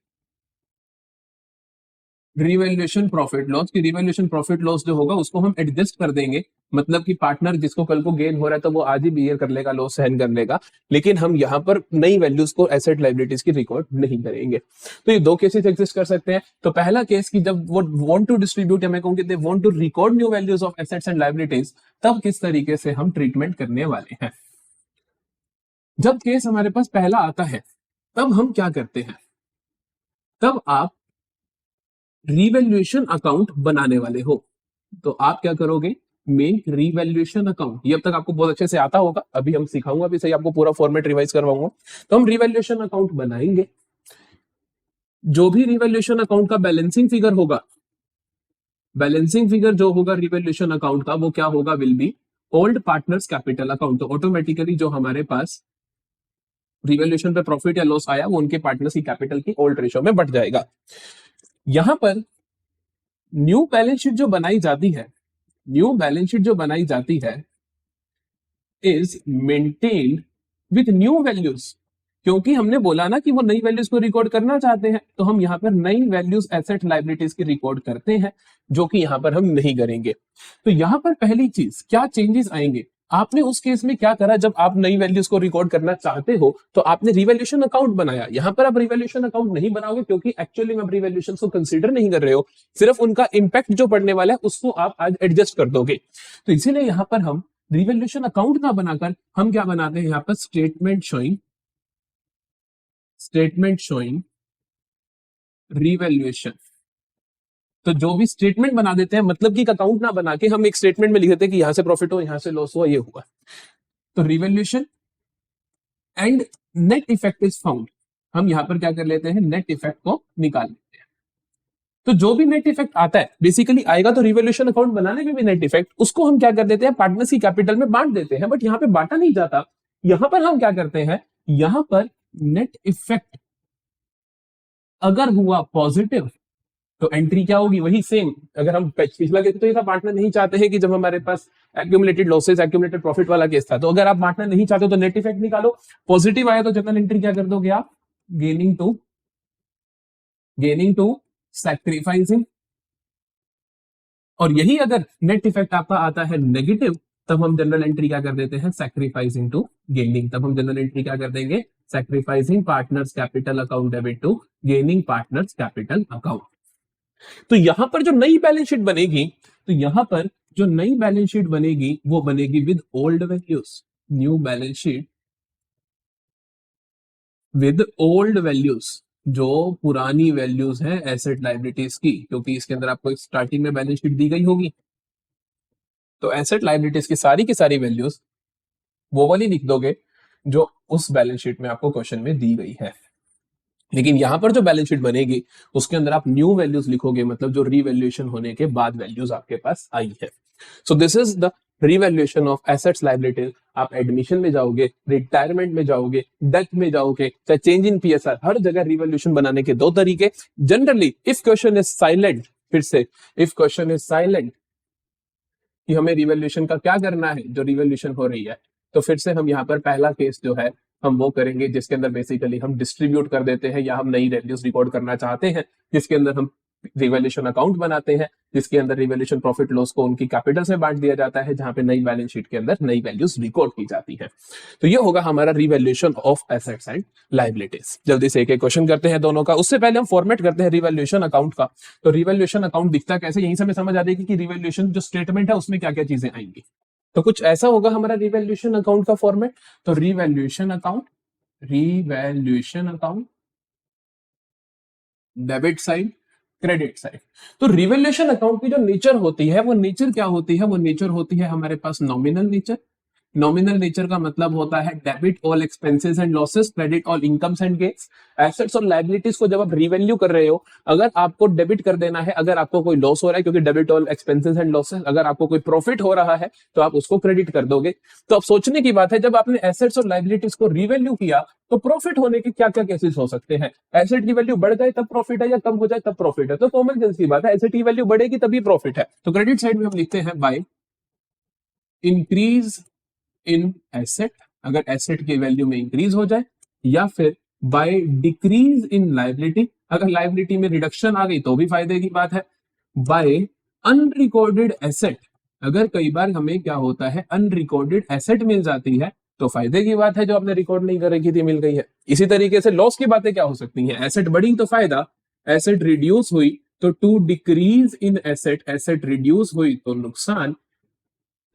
A: revaluation profit loss. की रिवैल्यूएशन प्रॉफिट लॉस जो होगा उसको हम एडजस्ट कर देंगे मतलब कि पार्टनर जिसको कल को गेन हो रहा है तो वो आज ही बियर कर लेगा, लॉस सहन कर लेगा, लेकिन हम यहाँ पर नई वैल्यूज को एसेट लाइबिलिटीज की रिकॉर्ड नहीं करेंगे। तो ये दो केसेस एग्जिस्ट कर सकते हैं। तो पहला केस की जब वो वांट टू डिस्ट्रीब्यूट, या मैं कहूंगी they want to record new values of assets and liabilities, तब किस तरीके से हम ट्रीटमेंट करने वाले हैं। जब केस हमारे पास पहला आता है तब हम क्या करते हैं, तब आप रीवैल्यूएशन अकाउंट बनाने वाले हो। तो आप क्या करोगे, मेक रीवैल्यूएशन अकाउंट। ये अब तक आपको बहुत अच्छे से आता होगा, अभी हम सिखाऊंगा भी सही, आपको पूरा फॉर्मेट रिवाइज करवाऊंगा। तो हम रीवैल्यूएशन अकाउंट बनाएंगे। जो भी रीवैल्यूएशन अकाउंट का बैलेंसिंग फिगर होगा, बैलेंसिंग फिगर जो होगा रीवैल्यूएशन अकाउंट का, वो क्या होगा, will be old partners capital account. तो ऑटोमेटिकली जो हमारे पास रिवैल्यूएशन पे प्रॉफिट या लॉस आया वो उनके पार्टनर्स की कैपिटल की ओल्ड रेशियो में बढ़ जाएगा। यहां पर न्यू बैलेंस शीट जो बनाई जाती है, न्यू बैलेंस शीट जो बनाई जाती है is maintained with new values. क्योंकि हमने बोला ना कि वो नई वैल्यूज को रिकॉर्ड करना चाहते हैं, तो हम यहां पर नई वैल्यूज एसेट लाइबिलिटीज की रिकॉर्ड करते हैं, जो कि यहां पर हम नहीं करेंगे। तो यहां पर पहली चीज क्या चेंजेस आएंगे, आपने उस केस में क्या करा, जब आप नई वैल्यूज को रिकॉर्ड करना चाहते हो तो आपने रिवैल्यूएशन अकाउंट बनाया। यहां पर आप रिवैल्यूएशन अकाउंट नहीं बनाओगे क्योंकि एक्चुअली में आप रिवैल्यूएशन को कंसीडर नहीं कर रहे हो, सिर्फ उनका इंपैक्ट जो पड़ने वाला है उसको आप आज एडजस्ट कर दोगे। तो इसीलिए यहां पर हम रिवैल्यूएशन अकाउंट ना बनाकर हम क्या बनाते हैं, यहां पर स्टेटमेंट शोइंग रिवैल्यूएशन। तो जो भी स्टेटमेंट बना देते हैं, मतलब कि अकाउंट ना बना के हम एक स्टेटमेंट में लिख देते हैं कि यहां से प्रॉफिट हो, यहां से लॉस हुआ, ये हुआ। तो revaluation and net effect is found, हम यहां पर क्या कर लेते हैं, नेट इफेक्ट को निकाल लेते हैं। तो जो भी नेट इफेक्ट आता है बेसिकली आएगा, तो रिवैल्यूएशन अकाउंट बनाने में भी नेट इफेक्ट, उसको हम क्या कर देते हैं, पार्टनर्स की कैपिटल में बांट देते हैं। बट यहां पे बांटा नहीं जाता, यहां पर हम क्या करते हैं, यहां पर नेट इफेक्ट अगर हुआ पॉजिटिव तो एंट्री क्या होगी, वही सेम। अगर हम पिछला केस तो ये था, पार्टनर नहीं चाहते हैं कि जब हमारे पास एक्यूमुलेटेड लॉसेस एक्यूमुलेटेड प्रॉफिट वाला केस था, तो अगर आप पार्टनर नहीं चाहते तो नेट इफेक्ट निकालो। पॉजिटिव आया तो जनरल एंट्री क्या कर दोगे आप, गेनिंग टू सैक्रिफाइसिंग। और यही अगर नेट इफेक्ट आपका आता है नेगेटिव, तब हम जनरल एंट्री क्या कर देते हैं, सैक्रिफाइसिंग टू गेनिंग। तब हम जनरल एंट्री क्या कर देंगे, sacrificing partners capital account debit to gaining partners capital account. तो यहां पर जो नई बैलेंस शीट बनेगी, तो यहां पर जो नई बैलेंस शीट बनेगी वो बनेगी with old values. New balance sheet with old values, जो पुरानी वैल्यूज है एसेट लाइबिलिटीज की, क्योंकि इसके अंदर आपको स्टार्टिंग में बैलेंस शीट दी गई होगी। तो एसेट लाइबिलिटीज की सारी वैल्यूज वो वाली लिख दोगे जो उस बैलेंस शीट में आपको क्वेश्चन में दी गई है। लेकिन यहां पर जो बैलेंस शीट बनेगी उसके अंदर आप न्यू वैल्यूज लिखोगे, मतलब जो रीवैल्यूएशन होने के बाद वैल्यूज आपके पास आई है। So this is the revaluation of assets liabilities. आप एडमिशन में जाओगे, रिटायरमेंट में जाओगे, डेथ में जाओगे, चाहे चेंज इन पीएसआर, हर जगह रिवैल्यूएशन बनाने के दो तरीके। Generally if question is silent, फिर से इफ क्वेश्चन इज साइलेंट कि हमें रिवैल्यूएशन का क्या करना है, जो रिवैल्यूएशन हो रही है, तो फिर से हम यहाँ पर पहला केस जो है हम वो करेंगे जिसके अंदर बेसिकली हम डिस्ट्रीब्यूट कर देते हैं, या हम नई वैल्यूज रिकॉर्ड करना चाहते हैं, जिसके अंदर हम रिवैल्यूएशन अकाउंट बनाते हैं, जिसके अंदर रिवैल्यूएशन प्रॉफिट लॉस को उनकी कैपिटल से बांट दिया जाता है, जहां पे नई बैलेंस शीट के अंदर नई वैल्यूज रिकॉर्ड की जाती है। तो ये होगा हमारा revaluation of assets and liabilities. जल्दी से एक एक क्वेश्चन करते हैं दोनों का। उससे पहले हम फॉर्मेट करते हैं रिवैल्यूएशन अकाउंट का। तो रिवैल्यूएशन अकाउंट दिखता कैसे, यहीं से हमें समझ आ जाएगी कि रिवैल्यूएशन जो स्टेटमेंट है उसमें क्या क्या चीजें आएंगी। तो कुछ ऐसा होगा हमारा रिवैल्यूएशन अकाउंट का फॉर्मेट। तो revaluation account debit side, credit side. तो रिवैल्यूएशन अकाउंट की जो नेचर होती है, वो नेचर क्या होती है, वो नेचर होती है हमारे पास नॉमिनल नेचर। नॉमिनल नेचर का मतलब होता है debit all expenses and losses, credit all incomes and gains. Assets और लायबिलिटीज को जब आप रिवैल्यू कर रहे हो, अगर आपको डेबिट कर देना है, अगर आपको कोई लॉस हो रहा है क्योंकि debit all expenses and losses, अगर आपको कोई प्रॉफिट हो रहा है तो आप उसको क्रेडिट कर दोगे। तो अब सोचने की बात है, जब आपने एसेट्स और लायबिलिटीज को रिवैल्यू किया तो प्रॉफिट होने के क्या क्या केसेस हो सकते हैं। एसेट की वैल्यू बढ़ जाए तब प्रॉफिट है, या कम हो जाए तब प्रॉफिट है। तो कॉमन सेंस की बात है, एसेट की वैल्यू बढ़ेगी तभी प्रॉफिट है। तो क्रेडिट साइड में हम लिखते हैं बाय इंक्रीज इन एसेट, अगर एसेट की वैल्यू में इंक्रीज हो जाए, या फिर बाय डिक्रीज इन लायबिलिटी, अगर लायबिलिटी में रिडक्शन आ गई तो भी फायदे की बात है। बाय अनरिकॉर्डेड एसेट, अगर कई बार हमें क्या होता है अनरिकॉर्डेड एसेट मिल जाती है तो फायदे की बात है, जो आपने रिकॉर्ड नहीं कर रखी थी मिल गई है। इसी तरीके से लॉस की बातें क्या हो सकती हैं, एसेट बढ़ी तो फायदा, एसेट रिड्यूस हुई तो to decrease in asset, asset reduce हुई तो नुकसान,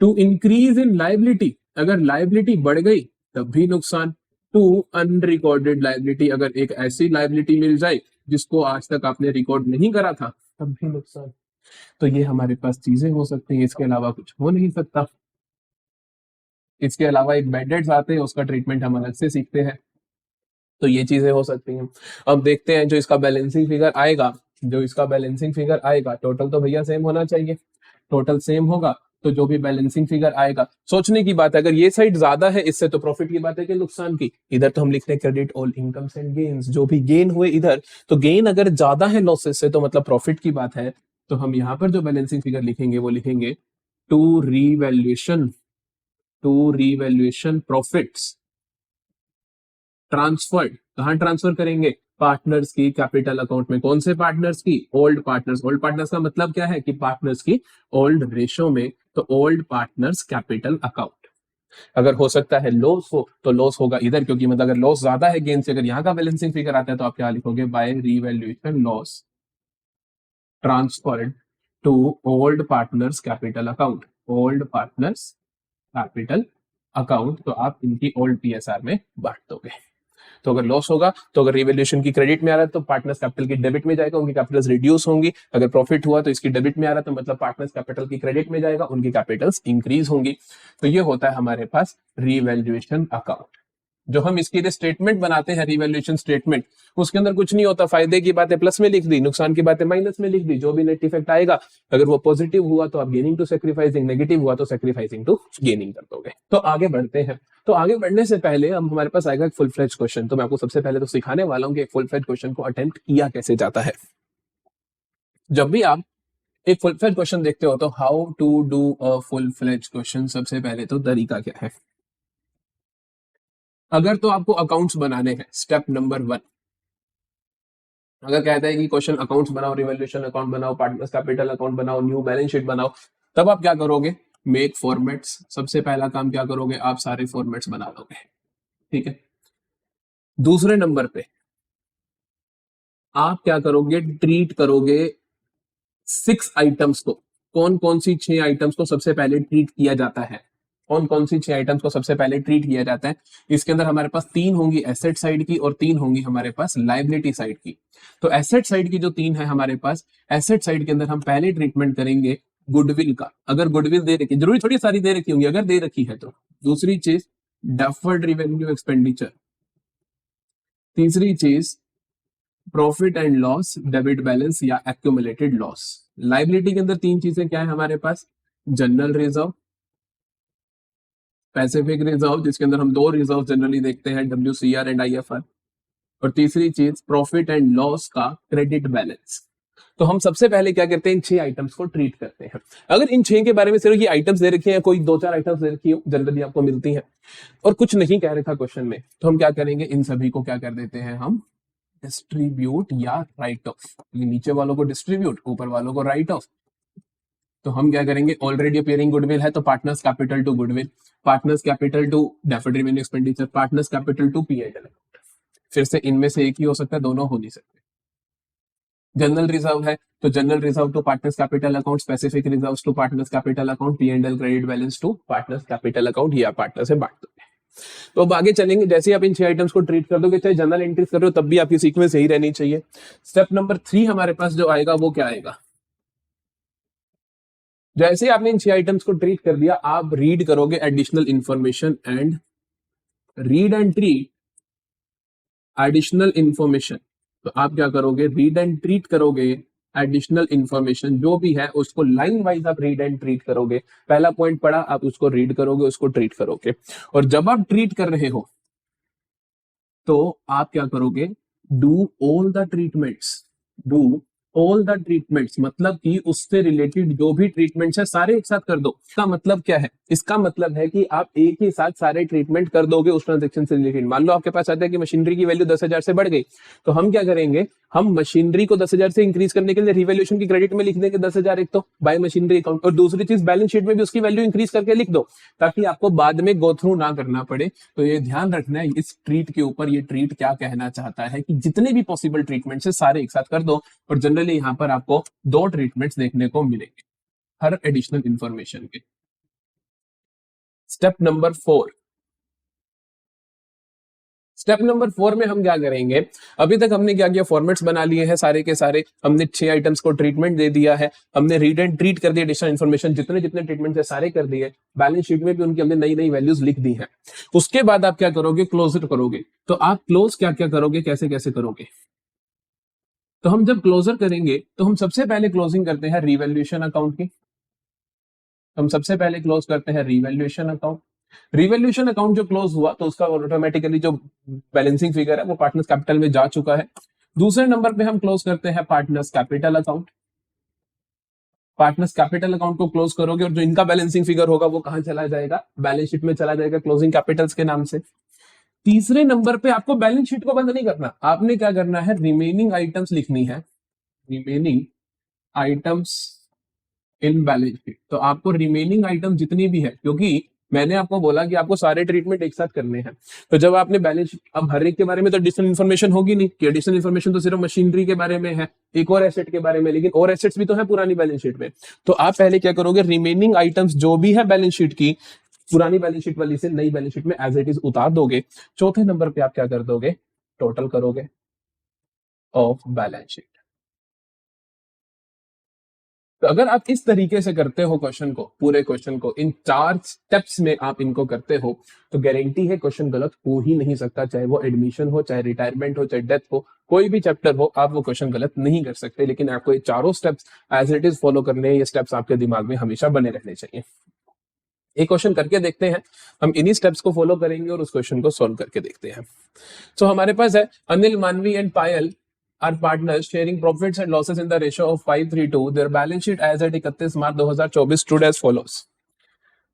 A: टू इंक्रीज इन लाइबिलिटी, अगर लाइबिलिटी बढ़ गई तब भी नुकसान, टू अनरिकॉर्डेड लाइबिलिटी, अगर एक ऐसी लाइबिलिटी मिल जाए जिसको आज तक आपने रिकॉर्ड नहीं करा था तब भी नुकसान। तो ये हमारे पास चीजें हो सकती हैं, इसके अलावा कुछ हो नहीं सकता। इसके अलावा एक बैड डेट्स आते हैं, उसका ट्रीटमेंट हम अलग से सीखते हैं। तो ये चीजें हो सकती हैं। अब देखते हैं जो इसका बैलेंसिंग फिगर आएगा, जो इसका बैलेंसिंग फिगर आएगा, टोटल तो भैया सेम होना चाहिए, टोटल सेम होगा तो जो भी बैलेंसिंग फिगर आएगा, सोचने की बात है अगर ये साइड ज्यादा है इससे तो प्रॉफिट की बात है कि नुकसान की। इधर तो हम लिखते हैं credit all incomes and gains, जो भी गेन हुए इधर, तो गेन अगर ज्यादा है लॉसेस से तो मतलब प्रॉफिट की बात है। तो हम यहाँ पर जो बैलेंसिंग फिगर लिखेंगे वो लिखेंगे टू रीवैल्यूएशन प्रॉफिट्स ट्रांसफर्ड, कहां ट्रांसफर करेंगे, पार्टनर्स की कैपिटल अकाउंट में। कौन से पार्टनर्स की, ओल्ड पार्टनर्स। ओल्ड पार्टनर्स का मतलब क्या है कि पार्टनर्स की ओल्ड रेशो में, तो ओल्ड पार्टनर्स कैपिटल अकाउंट। अगर हो सकता है लॉस हो तो लॉस होगा इधर, क्योंकि मतलब अगर लॉस ज्यादा है गेन से, अगर यहाँ का बैलेंसिंग फिगर आता है तो आप क्या लिखोगे, by revaluation loss transferred to old partners capital account, old partners capital account, तो आप इनकी ओल्ड पीएसआर में बांट दोगे। तो अगर लॉस होगा तो अगर रिवैल्यूएशन की क्रेडिट में आ रहा है तो पार्टनर्स कैपिटल की डेबिट में जाएगा, उनकी कैपिटल्स रिड्यूस होंगी। अगर प्रॉफिट हुआ तो इसकी डेबिट में आ रहा है तो मतलब पार्टनर्स कैपिटल की क्रेडिट में जाएगा, उनकी कैपिटल्स इंक्रीज होंगी। तो ये होता है हमारे पास रिवैल्यूएशन अकाउंट। जो हम इसके लिए स्टेटमेंट बनाते हैं रिवैल्यूएशन स्टेटमेंट, उसके अंदर कुछ नहीं होता, फायदे की बातें प्लस में लिख दी, नुकसान की बातें माइनस में लिख दी, जो भी नेट इफेक्ट आएगा अगर वो पॉजिटिव हुआ तो आप गेनिंग टू सैक्रिफाइसिंग, नेगेटिव हुआ तो सैक्रिफाइसिंग टू गेनिंग कर दोगे। तो आगे बढ़ते हैं। तो आगे बढ़ने से पहले अब हमारे पास आएगा एक फुल फ्लेज क्वेश्चन। तो मैं आपको सबसे पहले तो सिखाने वाला हूं कि एक फुल फ्लेज क्वेश्चन को अटेम्प्ट किया कैसे जाता है। जब भी आप एक फुल फ्लेज क्वेश्चन देखते हो तो how to do a full fledge question, सबसे पहले तो तरीका क्या है। अगर तो आपको अकाउंट्स बनाने हैं, स्टेप नंबर 1, अगर कहता है कि क्वेश्चन अकाउंट्स बनाओ, रिवैल्यूएशन अकाउंट बनाओ, पार्टनर्स कैपिटल अकाउंट बनाओ, न्यू बैलेंस शीट बनाओ, तब आप क्या करोगे, मेक फॉर्मेट्स। सबसे पहला काम क्या करोगे, आप सारे फॉर्मेट्स बना लोगे, ठीक है। दूसरे नंबर पे आप क्या करोगे, ट्रीट करोगे 6 आइटम्स को। कौन कौन सी 6 आइटम्स को सबसे पहले ट्रीट किया जाता है, कौन कौन सी 6 आइटम्स को सबसे पहले ट्रीट किया जाता है। इसके अंदर हमारे पास 3 होंगी एसेट साइड की और 3 होंगी हमारे पास लाइबिलिटी साइड की। तो एसेट साइड की जो 3 है हमारे पास, एसेट साइड के अंदर हम पहले ट्रीटमेंट करेंगे गुडविल का। अगर गुडविल दे रखी, जरूरी थोड़ी सारी दे रखी होंगी, अगर दे रखी है तो। दूसरी चीज डेफर्ड रेवेन्यू एक्सपेंडिचर। तीसरी चीज profit and loss debit balance या एक्यूमुलेटेड लॉस। लाइबिलिटी के अंदर 3 चीजें क्या है हमारे पास, जनरल रिजर्व, स्पेसिफिक रिजर्व, जिसके अंदर हम 2 रिजर्व जनरली देखते हैं, WCR एंड IFR, और तीसरी चीज प्रॉफिट एंड लॉस का क्रेडिट बैलेंस। तो हम सबसे पहले क्या करते हैं, इन 6 आइटम्स को ट्रीट करते हैं। अगर इन 6 के बारे में सिर्फ ये आइटम्स दे रखी हैं, कोई 2-4 आइटम्स दे रखी हो, जनरली आपको मिलती हैं, और कुछ नहीं कह रखा क्वेश्चन में, तो हम क्या करेंगे, इन सभी को क्या कर देते हैं, हम डिस्ट्रीब्यूट या राइट ऑफ। नीचे वालों को डिस्ट्रीब्यूट, ऊपर वालों को राइट ऑफ। तो हम क्या करेंगे, ऑलरेडी अपीयरिंग गुडविल है तो partners capital to goodwill, partners capital to deferred revenue expenditure, partners capital to P&L। फिर से इनमें से एक ही हो सकता है, दोनों हो नहीं सकते। जनरल रिजर्व है तो general reserve to partners capital account, specific reserve to partners capital account, P&L credit balance to partners capital account, या पार्टनर से बांट दोगे। तो अब आगे चलेंगे, जैसे आप इन 6 आइटम्स को ट्रीट कर दोगे, चाहे जनरल एंट्रीज कर रहे हो तब भी आपकी सीक्वेंस यही रहनी चाहिए। स्टेप नंबर 3 हमारे पास जो आएगा वो क्या आएगा, जैसे आपने इन 6 आइटम्स को ट्रीट कर दिया, आप रीड करोगे additional information and read and treat additional information. तो आप क्या करोगे, रीड एंड ट्रीट करोगे एडिशनल इंफॉर्मेशन जो भी है उसको लाइन वाइज आप रीड एंड ट्रीट करोगे। पहला पॉइंट पढ़ा, आप उसको रीड करोगे, उसको ट्रीट करोगे, और जब आप ट्रीट कर रहे हो तो आप क्या करोगे, do all the treatments, do all the treatments, मतलब कि उससे रिलेटेड जो भी ट्रीटमेंट्स है सारे एक साथ कर दो। इसका मतलब क्या है? इसका मतलब है कि आप एक ही साथ सारे ट्रीटमेंट कर दोगे उस ट्रांजेक्शन से रिलेटेड। मान लो आपके पास आता है कि मशीनरी की वैल्यू 10,000 से बढ़ गई, तो हम क्या करेंगे, हम मशीनरी को 10,000 से इंक्रीज करने के लिए रिवैल्यूएशन की क्रेडिट में लिख देंगे 10,000 एक तो बाय मशीनरी अकाउंट, और दूसरी चीज बैलेंस शीट में भी उसकी वैल्यू इंक्रीज करके लिख दो, ताकि आपको बाद में गो थ्रू ना करना पड़े। तो ये ध्यान रखना है इस ट्रीट के ऊपर, ये ट्रीट क्या कहना चाहता है कि जितने भी पॉसिबल ट्रीटमेंट है सारे एक साथ कर दो, और जनरली यहाँ पर आपको 2 ट्रीटमेंट्स देखने को मिलेंगे हर एडिशनल इंफॉर्मेशन के। स्टेप नंबर 4, स्टेप नंबर 4 में हम क्या करेंगे, अभी तक हमने क्या किया, फॉर्मेट्स बना लिए हैं सारे के सारे, हमने 6 आइटम्स को ट्रीटमेंट दे दिया है, हमने रीड एंड ट्रीट कर दिया, एडिशनल इन्फॉर्मेशन जितने जितने ट्रीटमेंट है सारे कर दिए, बैलेंस शीट में भी उनकी हमने नई नई वैल्यूज लिख दी हैं। उसके बाद आप क्या करोगे, क्लोजर करोगे। तो आप क्लोज क्या क्या करोगे, कैसे कैसे करोगे? तो हम जब क्लोजर करेंगे तो हम सबसे पहले क्लोजिंग करते हैं रिवैल्यूएशन अकाउंट की। हम सबसे पहले क्लोज करते हैं रिवैल्यूएशन अकाउंट। रिवैल्यूएशन अकाउंट जो क्लोज हुआ तो उसका ऑटोमेटिकली जो बैलेंसिंग फिगर है वो पार्टनर्स कैपिटल में जा चुका है। दूसरे नंबर पे हम क्लोज करते हैं partners capital account. Partners capital account को क्लोज करोगे और जो इनका बैलेंसिंग फिगर होगा वो कहां चला जाएगा, बैलेंस शीट में चला जाएगा क्लोजिंग कैपिटल्स के नाम से। तीसरे नंबर पे आपको बैलेंस शीट को बंद नहीं करना, आपने क्या करना है, रिमेनिंग आइटम्स लिखनी है, remaining items in balance sheet. तो आपको रिमेनिंग आइटम जितनी भी है, क्योंकि मैंने आपको बोला कि आपको सारे ट्रीटमेंट एक साथ करने हैं, तो जब आपने बैलेंस शीट, अब हर एक के बारे में तो एडिशनल इन्फॉर्मेशन होगी नहीं, कि एडिशनल इन्फॉर्मेशन तो सिर्फ मशीनरी के बारे में है, एक और एसेट के बारे में, लेकिन और एसेट्स भी तो है पुरानी बैलेंस शीट में। तो आप पहले क्या करोगे, रिमेनिंग आइटम्स जो भी है बैलेंस शीट की, पुरानी बैलेंस शीट वाली से नई बैलेंस शीट में एज इट इज उतार दोगे। चौथे नंबर पे आप क्या कर दोगे, टोटल करोगे ऑफ बैलेंस शीट। तो अगर आप इस तरीके से करते हो क्वेश्चन को, पूरे क्वेश्चन को इन 4 स्टेप्स में आप इनको करते हो, तो गारंटी है क्वेश्चन गलत हो ही नहीं सकता, चाहे वो एडमिशन हो, चाहे रिटायरमेंट हो, चाहे डेथ हो, कोई भी चैप्टर हो, आप वो क्वेश्चन गलत नहीं कर सकते। लेकिन आपको ये चारों steps as it is follow करने हैं, ये स्टेप्स आपके दिमाग में हमेशा बने रहने चाहिए। एक क्वेश्चन करके देखते हैं, हम इन्हीं स्टेप्स को फॉलो करेंगे और उस क्वेश्चन को सॉल्व करके देखते हैं। तो हमारे पास है, अनिल, मानवी and Payal are partners sharing profits and losses in the ratio of 5:3:2. Their balance sheet as at 31 March 2024 stood as follows.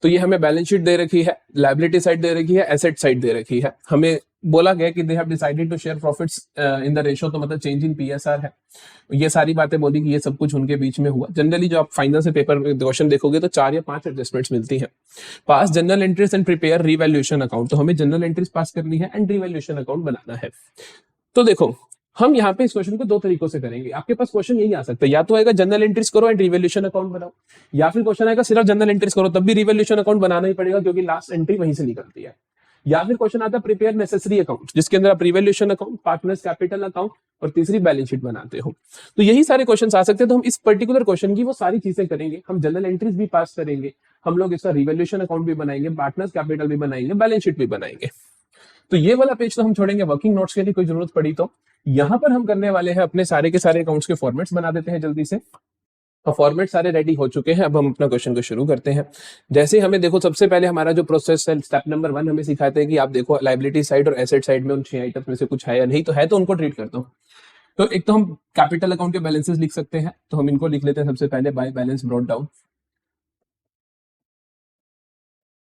A: तो ये हमें बैलेंस शीट दे रखी है, लायबिलिटी साइड दे रखी है, एसेट साइड दे रखी है। हमें बोला गया कि they have decided to share profits in the ratio, तो मतलब चेंज इन पीएसआर है। ये सारी बातें बोली कि ये सब कुछ उनके बीच में हुआ। जनरली जो आप फाइनल से पेपर में क्वेश्चन देखोगे तो 4 या 5 एडजस्टमेंट्स मिलती हैं। Pass journal entries and prepare revaluation account, तो हमें जनरल एंट्रीज पास करनी है एंड रिवैल्यूएशन अकाउंट बनाना है। तो देखो, हम यहाँ पे इस क्वेश्चन को 2 तरीकों से करेंगे। आपके पास क्वेश्चन यही आ सकता है, या तो आएगा जनरल एंट्रीज करो एंड रिवैल्यूएशन अकाउंट बनाओ, या फिर क्वेश्चन आएगा सिर्फ जनरल एंट्रीज करो, तब भी रिवैल्यूएशन अकाउंट बनाना ही पड़ेगा क्योंकि लास्ट एंट्री वहीं से निकलती है। या फिर क्वेश्चन आता है प्रिपेयर नेसेसरी अकाउंट, जिसके अंदर आप revaluation account, partners capital account और तीसरी बैलेंस शीट बनाते हो। तो यही सारे क्वेश्चन आ सकते हैं। तो हम इस पर्टिकुलर क्वेश्चन की वो सारी चीजें करेंगे, हम जनरल एंट्रीज भी पास करेंगे, हम लोग इसका रिवैल्यूएशन अकाउंट भी बनाएंगे, पार्टनर्स कैपिटल भी बनाएंगे, बैलेंस शीट भी बनाएंगे। तो ये वाला पेज तो हम छोड़ेंगे वर्किंग नोट्स के लिए, कोई जरूरत पड़ी तो। यहां पर हम करने वाले हैं अपने सारे के सारे अकाउंट्स के फॉर्मेट्स बना देते हैं जल्दी से। तो फॉर्मेट सारे रेडी हो चुके हैं, अब हम अपना क्वेश्चन को शुरू करते हैं। जैसे हमें देखो, सबसे पहले हमारा जो प्रोसेस है, स्टेप नंबर 1 हमें सिखाते हैं कि आप देखो लायबिलिटी साइड और एसेट साइड में उन 6 आइटम्स में से कुछ है या नहीं, तो है तो उनको ट्रीट करता हूँ। तो एक तो हम कैपिटल अकाउंट के बैलेंसेस लिख सकते हैं, तो हम इनको लिख लेते हैं सबसे पहले, by balance brought down,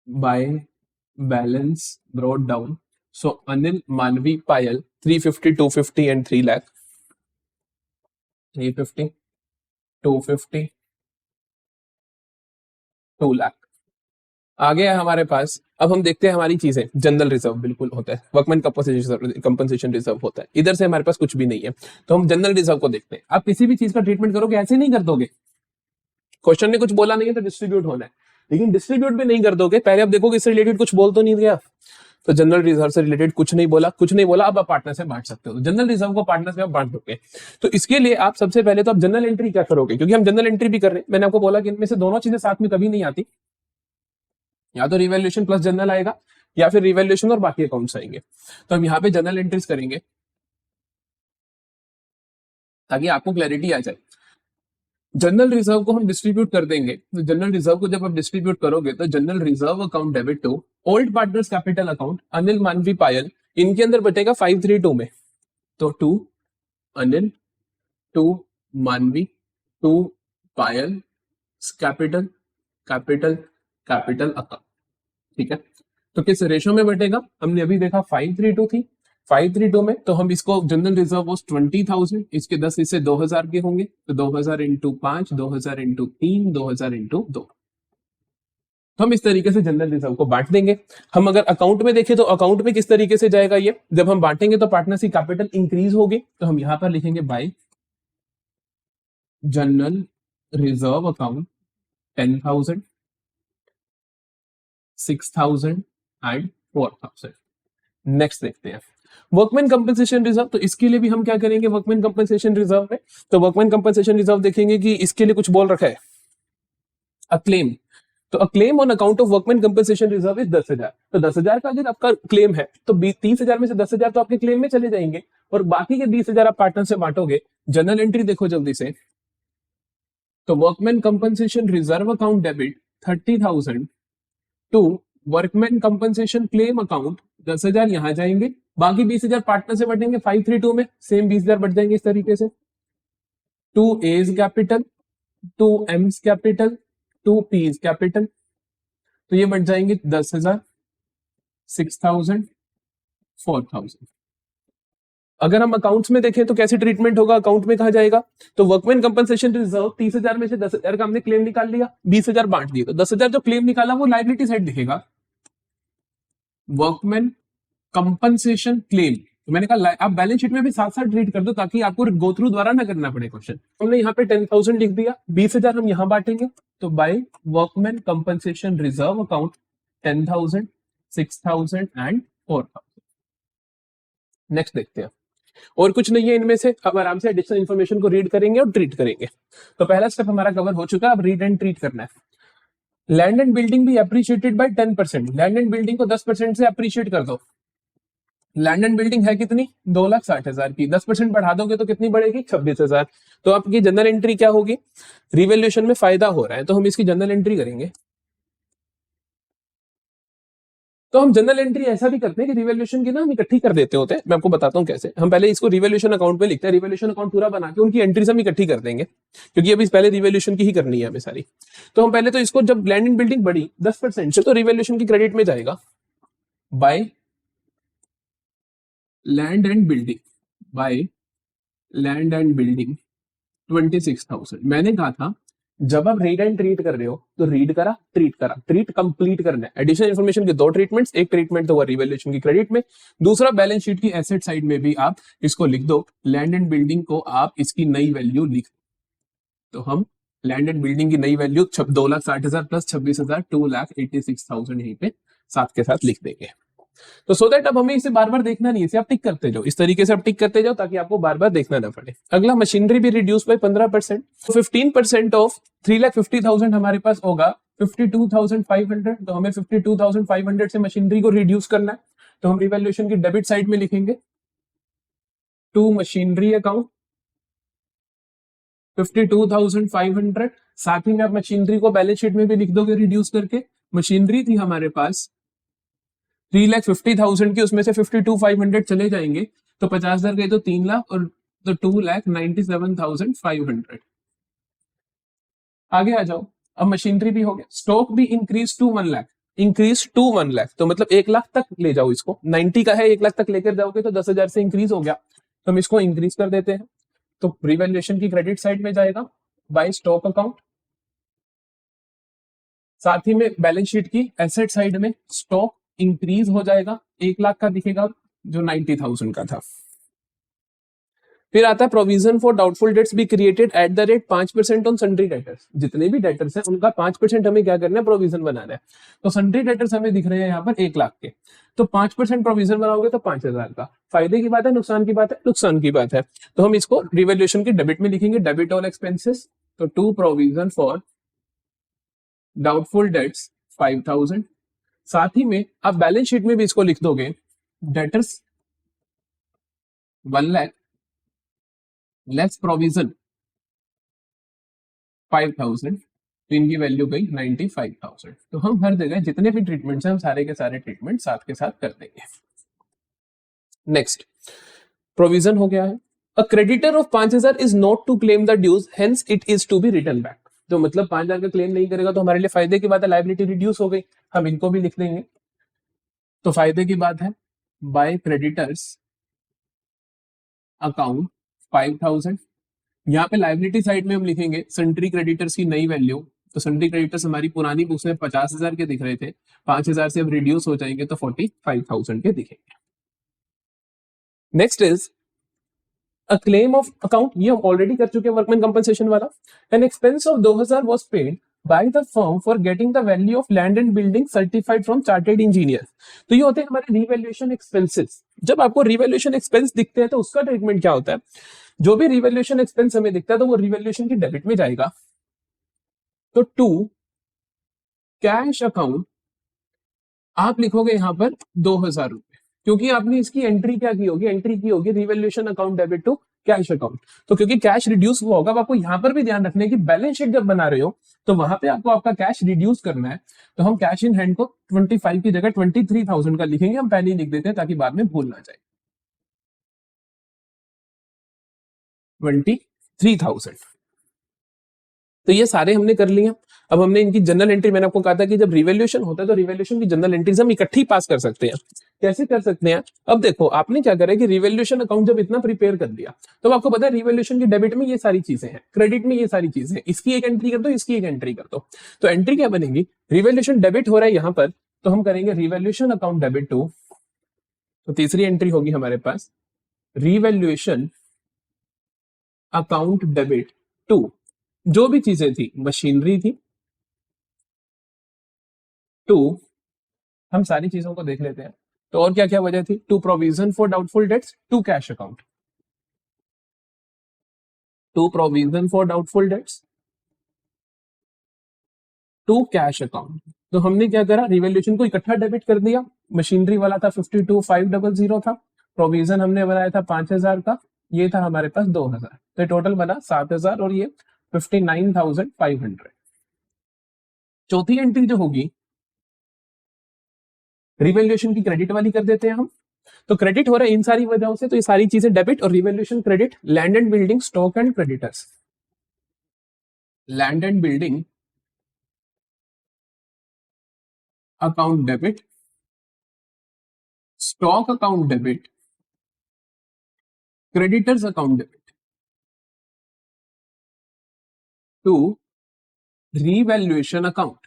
A: by balance brought down. So Anil, Manvi, Payal, 350, 250 and 3 lakh. 350, 250, 2 lakh आ गया हमारे पास। अब हम देखते हैं हमारी चीजें, जनरल रिजर्व बिल्कुल होता है, वर्कमैन कंपनसेशन रिजर्व होता है, इधर से हमारे पास कुछ भी नहीं है। तो हम जनरल रिजर्व को देखते हैं। आप किसी भी चीज का ट्रीटमेंट करोगे ऐसे नहीं कर दोगे, क्वेश्चन ने कुछ बोला नहीं है तो डिस्ट्रीब्यूट होना है, लेकिन डिस्ट्रीब्यूट भी नहीं कर दोगे, पहले आप देखोगे इससे रिलेटेड कुछ बोल तो नहीं दिया। तो जनरल रिजर्व से रिलेटेड कुछ नहीं बोला, कुछ नहीं बोला, अब आप पार्टनर से बांट सकते हो। जनरल रिजर्व को पार्टनर से आप बांट दोगे। तो इसके लिए आप सबसे पहले तो आप जनरल एंट्री क्या करोगे, क्योंकि हम जनरल एंट्री भी कर रहे हैं। मैंने आपको बोला कि इनमें से दोनों चीजें साथ में कभी नहीं आती, या तो रिवैल्यूएशन प्लस जनरल आएगा या फिर रिवैल्यूएशन और बाकी अकाउंट्स आएंगे। तो हम यहाँ पे जनरल एंट्रीज करेंगे ताकि आपको क्लैरिटी आ जाए। जनरल रिजर्व को हम डिस्ट्रीब्यूट कर देंगे। तो जनरल रिजर्व को जब आप डिस्ट्रीब्यूट करोगे तो general reserve account debit to old partners capital account Anil, Manvi, Payal, इनके अंदर बटेगा 532 में। तो 2 Anil, 2 Manvi, to Payal, capital capital capital account. ठीक है, तो किस रेशो में बटेगा? हमने अभी देखा 532 थी, 532 में तो हम इसको जनरल रिजर्व वॉज 20,000, इसके 10 हिस्से 2000 के होंगे, तो 2000 इंटू 5, 2000 इंटू 3, 2000 इंटू 2। तो हम इस तरीके से जनरल रिजर्व को बांट देंगे। हम अगर अकाउंट में देखें तो अकाउंट में किस तरीके से जाएगा ये, जब हम बांटेंगे तो पार्टनरशिप कैपिटल इंक्रीज होगी, तो हम यहां पर लिखेंगे bye general reserve account 10,000, 6,000 and 4,000। Next देखते हैं वर्कमैन कंपनसेशन रिजर्व। तो इसके लिए भी हम क्या करेंगे वर्कमैन कंपनसेशन रिजर्व में, तो वर्कमैन कंपनसेशन रिजर्व देखेंगे कि इसके लिए कुछ बोल रखा है अ क्लेम। तो a claim on account of workman compensation reserve is 10,000। तो 10,000 का अगर आपका क्लेम है तो 30,000 में से 10,000 तो आपके क्लेम में चले जाएंगे और बाकी के 20,000 आप पार्टनर से बांटोगे। जनरल एंट्री देखो जल्दी से, तो workman compensation reserve account debit 30,000 to workman compensation claim account 10,000 यहां जाएंगे, बाकी 20,000 पार्टनर से बटेंगे 532 में, सेम 20,000 बढ़ जाएंगे इस तरीके से। To A's capital, to M's capital, to P's capital, तो ये बढ़ जाएंगे 10,000, 6,000, 4,000। अगर हम अकाउंट्स में देखें तो कैसे ट्रीटमेंट होगा, अकाउंट में कहा जाएगा तो वर्कमैन कंपनसेशन रिजर्व 30,000 में से 10,000 का हमने क्लेम निकाल लिया, 20,000 बांट दिए, तो 10,000 जो क्लेम निकाला वो लायबिलिटी साइड दिखेगा। वर्कमैन कंपनसेशन क्लेम, तो मैंने कहा आप बैलेंस शीट में भी साथ साथ ट्रीट कर दो ताकि आपको गो थ्रू द्वारा ना करना पड़े क्वेश्चन। हमने यहाँ पे 10,000 लिख दिया, 20,000 हम यहाँ बांटेंगे, तो by workman compensation reserve account 10,000, 6,000 and 4,000। Next देखते हैं, और कुछ नहीं है इनमें से, अब आराम से एडिशनल इन्फॉर्मेशन को रीड करेंगे और ट्रीट करेंगे। तो पहला स्टेप हमारा कवर हो चुका है, अब रीड एंड ट्रीट करना है। लैंड एंड बिल्डिंग भी appreciated by 10%, land and building को 10% से अप्रिशिएट कर दो। लैंड एंड बिल्डिंग है कितनी, 2,60,000 की, 10% बढ़ा दोगे तो कितनी बढ़ेगी, 26,000। तो आपकी जनरल एंट्री क्या होगी, रिवैल्यूएशन में फायदा हो रहा है तो हम इसकी जनरल एंट्री करेंगे। तो हम जनरल एंट्री ऐसा भी करते हैं कि रिवैल्यूएशन की ना हम इकट्ठी कर देते होते हैं, मैं आपको बताता हूं कैसे। हम पहले इसको रिवैल्यूएशन अकाउंट पे लिखते हैं, रिवैल्यूएशन अकाउंट पूरा बना के उनकी एंट्रीज हम इकट्ठी कर देंगे, क्योंकि अभी पहले रिवैल्यूएशन की ही करनी है हमें सारी। तो हम पहले तो इसको, जब लैंड एंड बिल्डिंग बढ़ी 10% से, तो रिवैल्यूएशन की क्रेडिट में जाएगा by land and building, by land and building 26,000। मैंने कहा था जब आप रीड एंड ट्रीट कर रहे हो तो रीड करा, ट्रीट कंप्लीट करना है। एडिशनल इन्फॉर्मेशन के दो ट्रीटमेंट्स, एक ट्रीटमेंट तो हुआ रिवैल्यूएशन की क्रेडिट में, दूसरा बैलेंस शीट की एसेट साइड में भी आप इसको लिख दो, लैंड एंड बिल्डिंग को आप इसकी नई वैल्यू लिख। तो हम लैंड एंड बिल्डिंग की नई वैल्यू 2,60,000 प्लस 26,000, 2,86,000 यहीं पे साथ के साथ लिख देंगे। तो सो दैट अब हमें इसे बार बार देखना नहीं है, इसे आप टिक करते जाओ, इस तरीके से आप टिक करते जाओ ताकि आपको बार बार देखना ना पड़े। अगला मशीनरी भी रिड्यूस बाय 15%, 15% ऑफ 3,50,000 हमारे पास होगा 52,500, तो हमें 52,500 से मशीनरी को रिड्यूस करना है। तो हम रिवैल्यूएशन की डेबिट साइड में लिखेंगे टू मशीनरी अकाउंट 52,500, साथ ही में आप मशीनरी को बैलेंस शीट में भी लिख दोगे रिड्यूस करके। मशीनरी थी हमारे पास 3,50,000 की, उसमें से 52,500 चले जाएंगे, तो 50,000 गए तो 3 लाख, और तो 2,97,500। आगे आ जाओ, अब मशीनरी भी हो गया, स्टॉक भी increase to 1 lakh, increase to 1 lakh, तो मतलब 1 लाख तक ले जाओ इसको, 90 का है 1 लाख तक लेकर जाओगे तो 10,000 से इंक्रीज हो गया, तो हम इसको इंक्रीज कर देते हैं। तो रिवैल्यूएशन की क्रेडिट साइड में जाएगा बाय स्टॉक अकाउंट, साथ ही में बैलेंस शीट की एसेट साइड में स्टॉक इंक्रीज हो जाएगा, 1 लाख का दिखेगा जो 90,000 का था। फिर आता है provision for doubtful dates be created at the rate 5% on sundry debtors, जितने भी डेटर्स हैं उनका 5% हमें क्या करना है, प्रोविजन बनाना है। तो सन्ड्री डेटर्स हमें दिख रहे हैं यहाँ पर 1 लाख के, तो 5% प्रोविजन बनाओगे तो 5,000 का। फायदे की बात है, नुकसान की बात है, नुकसान की बात है। तो हम इसको रिवैल्यूएशन की डेबिट में लिखेंगे, डेबिट ऑल एक्सपेंसेस, तो to provision for doubtful debts 5,000, साथ ही में आप बैलेंस शीट में भी इसको लिख दोगे डेटर्स 1 लाख लेस प्रोविजन 5,000, तो इनकी वैल्यू गई 95,000। तो हम हर जगह जितने भी ट्रीटमेंट्स हैं हम सारे के सारे ट्रीटमेंट साथ के साथ कर देंगे। नेक्स्ट प्रोविजन हो गया है, a creditor of 5,000 is not to claim the dues, hence it is to be return back. तो मतलब 5,000 का क्लेम नहीं करेगा तो हमारे लिए फायदे की बात है, लायबिलिटी रिड्यूस हो गई, हम इनको भी लिख देंगे। तो फायदे की बात है, बाय क्रेडिटर्स अकाउंट 5,000। यहाँ पे लायबिलिटी साइड में हम लिखेंगे सन्ट्री क्रेडिटर्स की नई वैल्यू। तो सन्ट्री क्रेडिटर्स हमारी पुरानी बुक्स में 50,000 के दिख रहे थे, 5,000 से अब रिड्यूस हो जाएंगे तो 45,000 के दिखेंगे। Next is a claim of account, ये हम ऑलरेडी कर चुके हैं वर्कमैन कंपनसेशन वाला। An expense of 2,000 was paid by the firm for getting the value of land and building certified from chartered engineer. तो ये होते हैं हमारे रिवैल्यूएशन एक्सपेंसेस। जब आपको रिवैल्यूएशन एक्सपेंस दिखते हैं तो उसका ट्रीटमेंट क्या होता है, जो भी रिवैल्यूएशन एक्सपेंस हमें दिखता है तो वो रिवैल्यूएशन की डेबिट में जाएगा। तो टू कैश अकाउंट आप लिखोगे यहां पर 2,000 रुपए, क्योंकि आपने इसकी एंट्री क्या की होगी, एंट्री की होगी revaluation account debit to cash account. तो क्योंकि कैश रिड्यूस हुआ होगा, आपको यहां पर भी ध्यान रखना है कि बैलेंस शीट जब बना रहे हो तो वहां पे आपको आपका कैश रिड्यूस करना है। तो हम कैश इन हैंड को 25 की जगह 23,000 का लिखेंगे, हम पहले ही लिख देते हैं ताकि बाद में भूल ना जाए। 23,000। तो ये सारे हमने कर लिए। अब हमने इनकी जनरल एंट्री, मैंने आपको कहा था कि जब रिवैल्यूएशन होता है तो रिवैल्यूएशन की जनरल एंट्रीज हम इकट्ठी पास कर सकते हैं। कैसे कर सकते हैं, अब देखो आपने क्या करा है कि रिवैल्यूएशन अकाउंट जब इतना प्रिपेयर कर दिया तो आपको पता है रिवैल्यूएशन की डेबिट में ये सारी चीजें हैं, क्रेडिट में ये सारी चीजें हैं, इसकी एक एंट्री कर दो, इसकी एक एंट्री कर दो। तो एंट्री क्या बनेगी, रिवैल्यूएशन डेबिट हो रहा है यहां पर, तो हम करेंगे रिवैल्यूएशन अकाउंट डेबिट टू। तो तीसरी एंट्री होगी हमारे पास रिवैल्यूएशन अकाउंट डेबिट टू, जो भी चीजें थी, मशीनरी थी, टू, हम सारी चीजों को देख लेते हैं। तो और क्या क्या वजह थी, to provision for doubtful debts, to cash account, to provision for doubtful debts, to cash account. तो हमने क्या करा, रिवैल्यूएशन को इकट्ठा डेबिट कर दिया। मशीनरी वाला था 52,500 था, प्रोविजन हमने बनाया था 5,000 का, ये था हमारे पास 2,000, तो टोटल बना 7,000 और ये 59,500। चौथी एंट्री जो होगी रिवैल्यूएशन की क्रेडिट वाली कर देते हैं हम। तो क्रेडिट हो रहा है इन सारी वजहों से, तो ये सारी चीजें डेबिट, और revaluation credit land and building stock and creditors, land and building account debit, stock account debit, creditors account debit to revaluation account.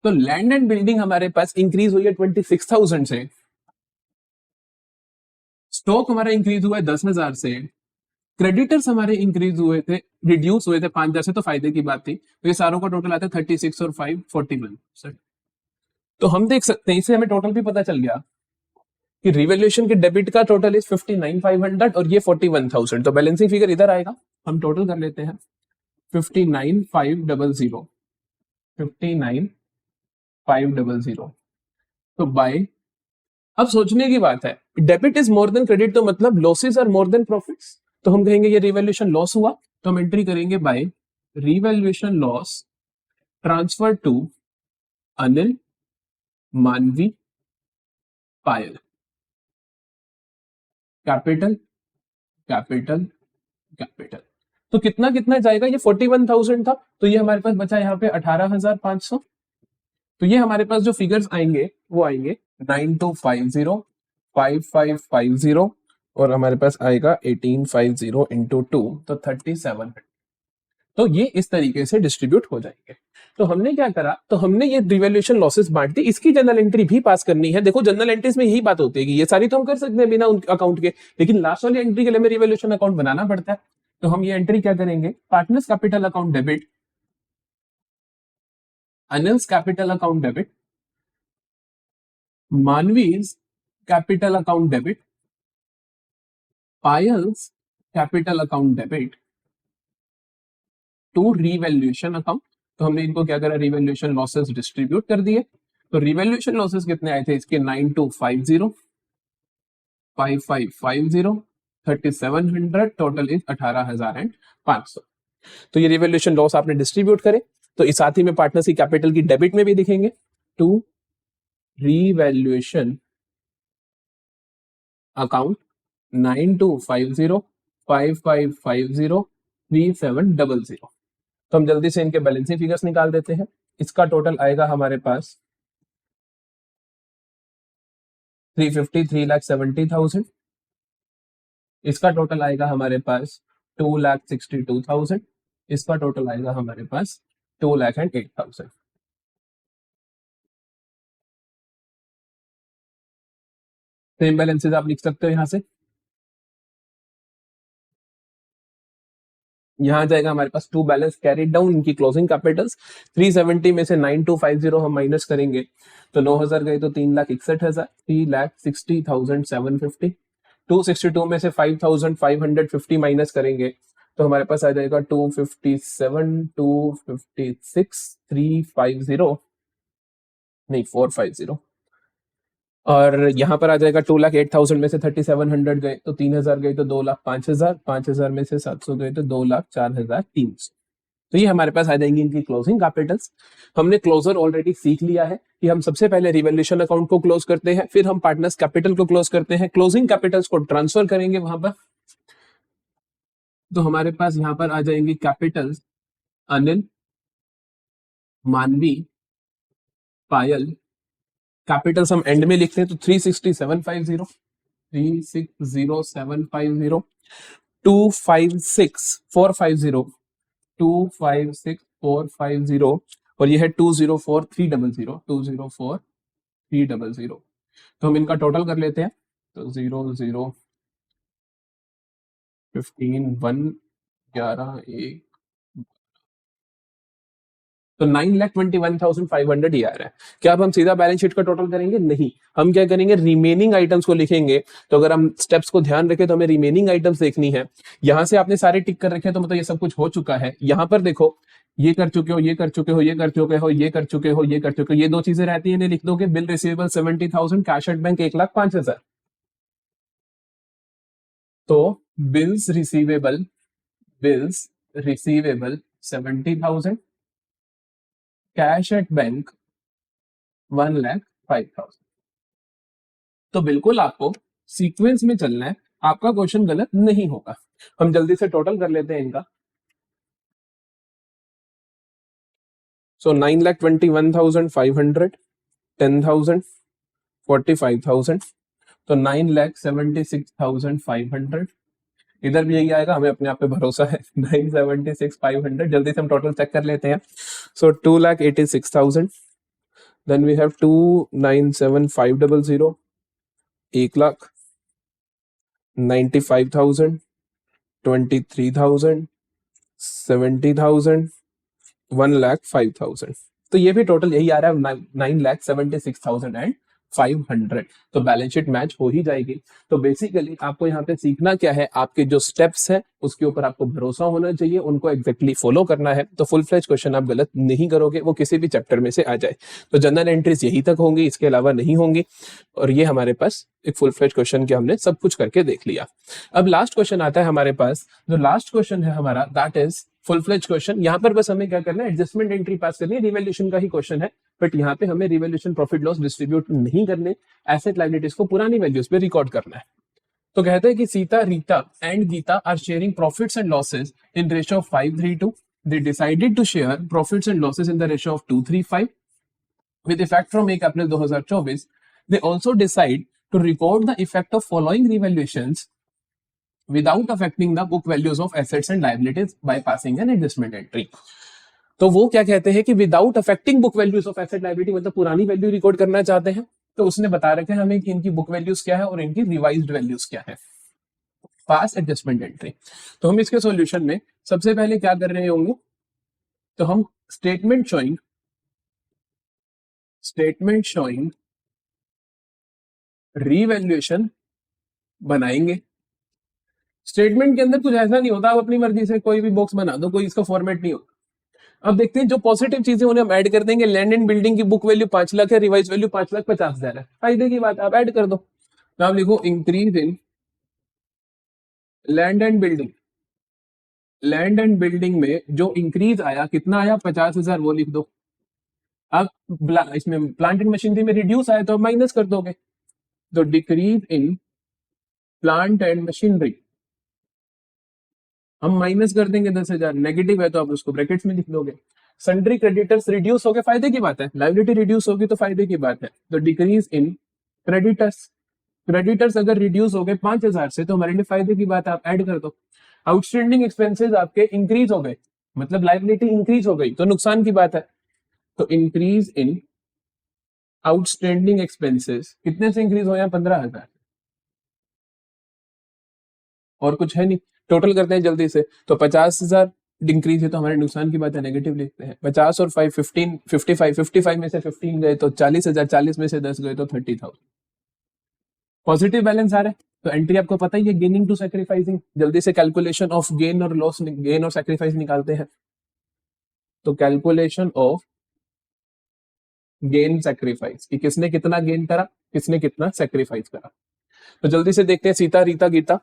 A: तो लैंड एंड बिल्डिंग हमारे पास इंक्रीज हुई है 26,000 से, स्टॉक हमारा इंक्रीज हुआ है 10,000 से, क्रेडिटर्स हमारे इंक्रीज हुए थे, रिड्यूस हुए थे 5,000 से, तो फायदे की बात थी। तो ये सारों का टोटल आता है 36 और 5 41। तो हम देख सकते हैं, इससे हमें टोटल भी पता चल गया कि रिवैल्यूएशन के डेबिट का टोटल इज 59,500 और ये 41,000। तो बैलेंसिंग फिगर इधर आएगा, हम टोटल कर लेते हैं 59,500, 59,500। तो बाय, अब सोचने की बात है, debit is more than credit, तो मतलब losses are more than profits. तो हम कहेंगे ये रिवैल्यूएशन लॉस हुआ, तो हम एंट्री करेंगे by revaluation loss transfer to Anil, Manvi, Payal, capital, capital, capital. तो कितना कितना जाएगा, ये 41,000 था, तो ये हमारे पास बचा यहाँ पे 18,500। तो ये हमारे पास जो फिगर्स आएंगे वो आएंगे 9250, 5550 और हमारे पास आएगा 1850 इंटू 2, तो 3700। तो ये इस तरीके से डिस्ट्रीब्यूट हो जाएंगे। तो हमने क्या करा, तो हमने ये रिवैल्यूएशन लॉसेस बांट दी, इसकी जनरल एंट्री भी पास करनी है। देखो जनरल एंट्रीज में यही बात होती है कि ये सारी तो हम कर सकते हैं बिना अकाउंट के, लेकिन लास्ट वाली एंट्री के लिए हमें रिवैल्यूएशन अकाउंट बनाना पड़ता है। तो हम ये एंट्री क्या करेंगे, partners capital account debit, Anil's capital account debit, Manvi's capital account debit, Payal's capital account debit to revaluation account. तो हमने इनको क्या करा, रिवैल्यूएशन लॉसेस डिस्ट्रीब्यूट कर दिए। तो रिवैल्यूएशन लॉसेस कितने आए थे इसके, 9250, 5550, 3700, टोटल इज 18,500। तो ये रिवैल्यूएशन लॉस आपने डिस्ट्रीब्यूट करे, तो इस साथ ही में पार्टनर्स की कैपिटल की डेबिट में भी दिखेंगे, टू रिवैल्यूएशन अकाउंट 925055503700। तो हम जल्दी से इनके बैलेंसिंग फिगर्स निकाल देते हैं। इसका टोटल आएगा हमारे पास 350,3,70,000। इसका टोटल आएगा हमारे पास 2,62,000। इसका टोटल आएगा हमारे पास 2,08,000। सेम बैलेंसेस आप लिख सकते हो यहां से। यहाँ जाएगा हमारे पास टू बैलेंस कैरी डाउन, इनकी क्लोजिंग कैपिटल्स 370 में से 9250 हम माइनस करेंगे तो 9,000 गए तो 3,61,000, 3,60,750। 262 में से 5,550 माइनस करेंगे तो हमारे पास आ जाएगा 257, 256, 350 नहीं 450। और यहाँ पर आ जाएगा 2,08,000 में से 3,700 गए तो 3,000 गए तो 2,05,000, 5,000 में से 700 गए तो 2,04,300। तो ये हमारे पास आ जाएंगी इनकी क्लोजिंग कैपिटल्स। हमने क्लोजर ऑलरेडी सीख लिया है कि हम सबसे पहले रिवैल्यूएशन अकाउंट को क्लोज करते हैं, फिर हम पार्टनर्स कैपिटल को क्लोज करते हैं, क्लोजिंग कैपिटल्स को ट्रांसफर करेंगे वहां पर। तो हमारे पास यहाँ पर आ जाएंगे कैपिटल्स अनिल, मानवी, पायल। कैपिटल्स हम एंड में लिखते हैं तो 360,750, 360,750, 256,450, 256,450 और ये है 204,300, 204,300। तो हम इनका टोटल कर लेते हैं तो 0, 15, 1, 11, 1 तो 9,21,500 ये आ रहा है। क्या अब हम सीधा बैलेंस शीट का टोटल करेंगे? नहीं, हम क्या करेंगे, रिमेनिंग आइटम्स को लिखेंगे। तो अगर हम स्टेप्स को ध्यान रखें तो हमें रिमेनिंग आइटम्स देखनी है। यहां से आपने सारे टिक कर रखे हैं तो मतलब ये सब कुछ हो चुका है। यहां पर देखो, ये कर चुके हो, ये कर चुके हो, ये कर चुके हो, ये कर चुके हो, ये कर चुके हो, ये दो चीजें रहती है, इन्हें लिख दोगे। Bill receivable 70,000, cash at bank 1,05,000। तो bills receivable 70,000, cash at bank 1,05,000। तो बिल्कुल आपको सीक्वेंस में चलना है, आपका क्वेश्चन गलत नहीं होगा। हम जल्दी से टोटल कर लेते हैं इनका। सो 9,21,500, 10,000, 45,000 तो 9,76,500। इधर भी यही आएगा, हमें अपने आप पे भरोसा है। 9,76,500। जल्दी से हम टोटल चेक कर लेते हैं। सो 2,86,000, देन वी हैव 2,97,500, 1,00,000, 95,000, 23,000, 70,000, 1,05,000। तो ये भी टोटल यही आ रहा है 9,76,500। तो बैलेंस शीट मैच हो ही जाएगी। तो बेसिकली आपको यहाँ पे सीखना क्या है, आपके जो स्टेप्स है उसके ऊपर आपको भरोसा होना चाहिए, उनको एग्जैक्टली फॉलो करना है। तो फुल फ्लेज क्वेश्चन आप गलत नहीं करोगे, वो किसी भी चैप्टर में से आ जाए। तो जनरल एंट्रीज यही तक होंगी, इसके अलावा नहीं होंगी। और ये हमारे पास एक फुल फ्लेज क्वेश्चन के हमने सब कुछ करके देख लिया। अब लास्ट क्वेश्चन आता है हमारे पास। जो लास्ट क्वेश्चन है हमारा, that is full fledge question. यहाँ पर बस हमें क्या करना है, एडजस्टमेंट एंट्री पास करनी है। रिवैल्यूएशन का ही क्वेश्चन है, बट यहाँ पे हमें रिवैल्यूएशन प्रॉफिट लॉस डिस्ट्रीब्यूट नहीं करने, एसेट लायबिलिटीज को पुरानी वैल्यूज पे रिकॉर्ड करना है। तो कहते हैं कि Sita, Rita and Gita are sharing profits and losses in ratio of 5:3:2। They decided to share profits and losses in the ratio of 2:3:5 with effect from 1 April 2024. They also decide to record the effect of following revaluations without affecting the book values of assets and liabilities by passing an adjustment entry. तो वो क्या कहते हैं कि without affecting book values of asset liability, मतलब पुरानी value record करना चाहते हैं। तो उसने बता रखे हैं हमें कि इनकी बुक वैल्यूज क्या है और इनकी रिवाइज्ड वैल्यूज क्या है। पास एडजस्टमेंट एंट्री। तो हम इसके सॉल्यूशन में सबसे पहले क्या कर रहे होंगे, तो हम स्टेटमेंट शोइंग रिवैल्यूएशन बनाएंगे। स्टेटमेंट के अंदर कुछ ऐसा नहीं होता, आप अपनी मर्जी से कोई भी बॉक्स बना दो, कोई इसका फॉर्मेट नहीं होता। अब देखते हैं जो पॉजिटिव चीजें उन्हें हम ऐड कर देंगे। लैंड एंड बिल्डिंग की बुक वैल्यू 5 लाख है, रिवाइज वैल्यू 5,50,000 है। फायदे की बात, आप ऐड कर दो। तो आप लिखो increase in land and building. Land and building में जो इंक्रीज आया, कितना आया, 50,000, वो लिख दो। अब इसमें प्लांट एंड मशीनरी में रिड्यूस आया तो माइनस कर दोगे। तो decrease in plant and machinery हम माइनस कर देंगे 10,000, नेगेटिव है तो आप उसको ब्रैकेट्स में लिख दोगे। सन्ड्री क्रेडिटर्स रिड्यूस हो गए, फायदे की बात है, लायबिलिटी रिड्यूस होगी तो फायदे की बात है। तो डिक्रीज इन क्रेडिटर्स, क्रेडिटर्स अगर रिड्यूस हो गए 5,000 से तो हमारे लिए फायदे की बात है, आप ऐड कर दो। आउटस्टैंडिंग एक्सपेंसेस आपके इंक्रीज हो गए, मतलब लायबिलिटी इंक्रीज हो गई तो नुकसान की बात है। तो इंक्रीज इन आउटस्टैंडिंग एक्सपेंसेस कितने से इंक्रीज हो, 15,000, और कुछ है नहीं। टोटल करते हैं जल्दी से, तो 50,000 इंक्रीज है तो हमारे नुकसान की बात है, नेगेटिव लिखते हैं। 50 और 5 15, 55 में से 15 गए तो 40,000, 40 में से 10 गए तो 30,000। पॉजिटिव बैलेंस आ रहा है तो एंट्री आपको पता ही है, गेनिंग टू सैक्रिफाइसिंग। जल्दी से कैलकुलेशन ऑफ गेन और लॉस, गेन और सैक्रिफाइस निकालते हैं। तो कैलकुलेशन ऑफ गेन सैक्रिफाइस, कि किसने कितना गेन करा, किसने कितना सैक्रिफाइस करा। तो जल्दी से देखते हैं, सीता रीता गीता,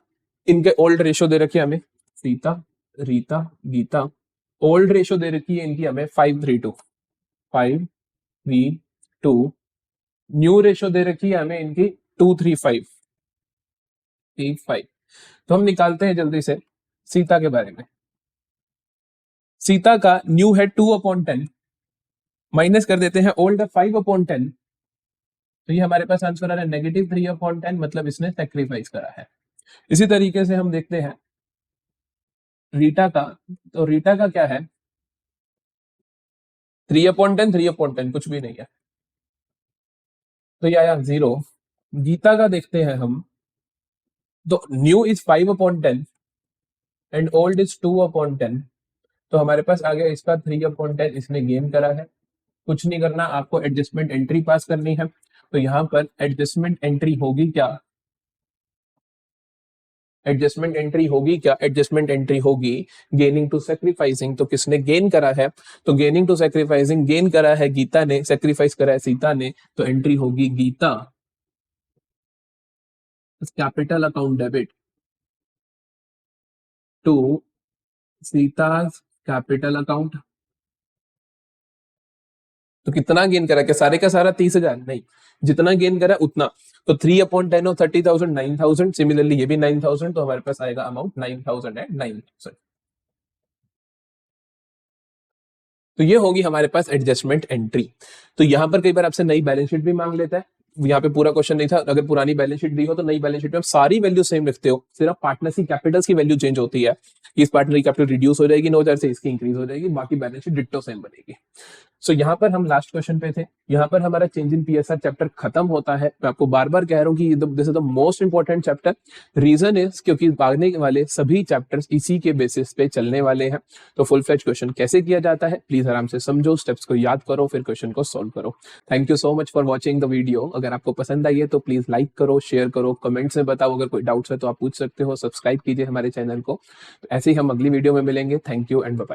A: इनके ओल्ड रेशो दे रखी है हमें, सीता रीता गीता, ओल्ड रेशो दे रखी है इनकी हमें 5:3:2, 5:3:2। न्यू रेशो दे रखी है हमें इनकी 2:3:5, 3:5। तो हम निकालते हैं जल्दी से सीता के बारे में। सीता का न्यू है 2/10, माइनस कर देते हैं ओल्ड 5/10, तो ये हमारे पास आंसर आ रहा है -3/10, मतलब इसने सैक्रिफाइस करा है। इसी तरीके से हम देखते हैं रीटा का, तो रीटा का क्या है, 3/10, 3/10 कुछ भी नहीं है, तो ये आया 0। गीता का देखते हैं हम, तो new is 5/10 and old is 2/10, तो हमारे पास आ गया इसका 3/10, इसने गेन करा है। कुछ नहीं करना, आपको एडजस्टमेंट एंट्री पास करनी है। तो यहां पर एडजस्टमेंट एंट्री होगी क्या, एडजस्टमेंट एंट्री होगी क्या, एडजस्टमेंट एंट्री होगी गेनिंग टू सैक्रिफाइसिंग। तो किसने गेन करा है, तो गेनिंग टू सैक्रिफाइसिंग, गेन करा है गीता ने, सैक्रिफाइस करा है सीता ने, तो एंट्री होगी Gita capital account debit to Sita capital account. तो कितना गेन करा, क्या सारे का सारा 30,000, नहीं, जितना गेन करा उतना। तो 3/10 और 30,000, 9,000, सिमिलरली ये भी 9,000, तो हमारे पास आएगा अमाउंट 9,000 एंड 9,000। तो ये होगी हमारे पास एडजस्टमेंट एंट्री। तो यहां पर कई बार आपसे नई बैलेंस शीट भी मांग लेता है, यहाँ पे पूरा क्वेश्चन नहीं था, अगर पुरानी बैलेंस शीट दी हो तो नई बैलेंस शीट में आप सारी वैल्यू सेम लिखते हो, सिर्फ पार्टनर्स की कैपिटल्स की वैल्यू चेंज होती है। इस पार्टनर की कैपिटल रिड्यूस हो जाएगी 9,000 से, इसकी इंक्रीज हो जाएगी, बाकी बैलेंस शीट डिट्टो सेम बनेगी। सो यहाँ पर हम लास्ट क्वेश्चन पे थे, यहाँ पर हमारा चेंज इन पीएसआर चैप्टर खत्म होता है। मैं आपको बार बार कह रहा हूँ कि this is the most important chapter. Reason is क्योंकि आगने वाले सभी चैप्टर्स इसी के बेसिस पे चलने वाले हैं। तो फुल फ्लेज क्वेश्चन कैसे किया जाता है, प्लीज आराम से समझो, स्टेप्स को याद करो, फिर क्वेश्चन को सॉल्व करो। Thank you so much for watching the video. अगर आपको पसंद आई है तो प्लीज लाइक करो, शेयर करो, कमेंट्स में बताओ, अगर कोई डाउट्स है तो आप पूछ सकते हो, सब्सक्राइब कीजिए हमारे चैनल को। ऐसे ही हम अगली वीडियो में मिलेंगे। Thank you and bye.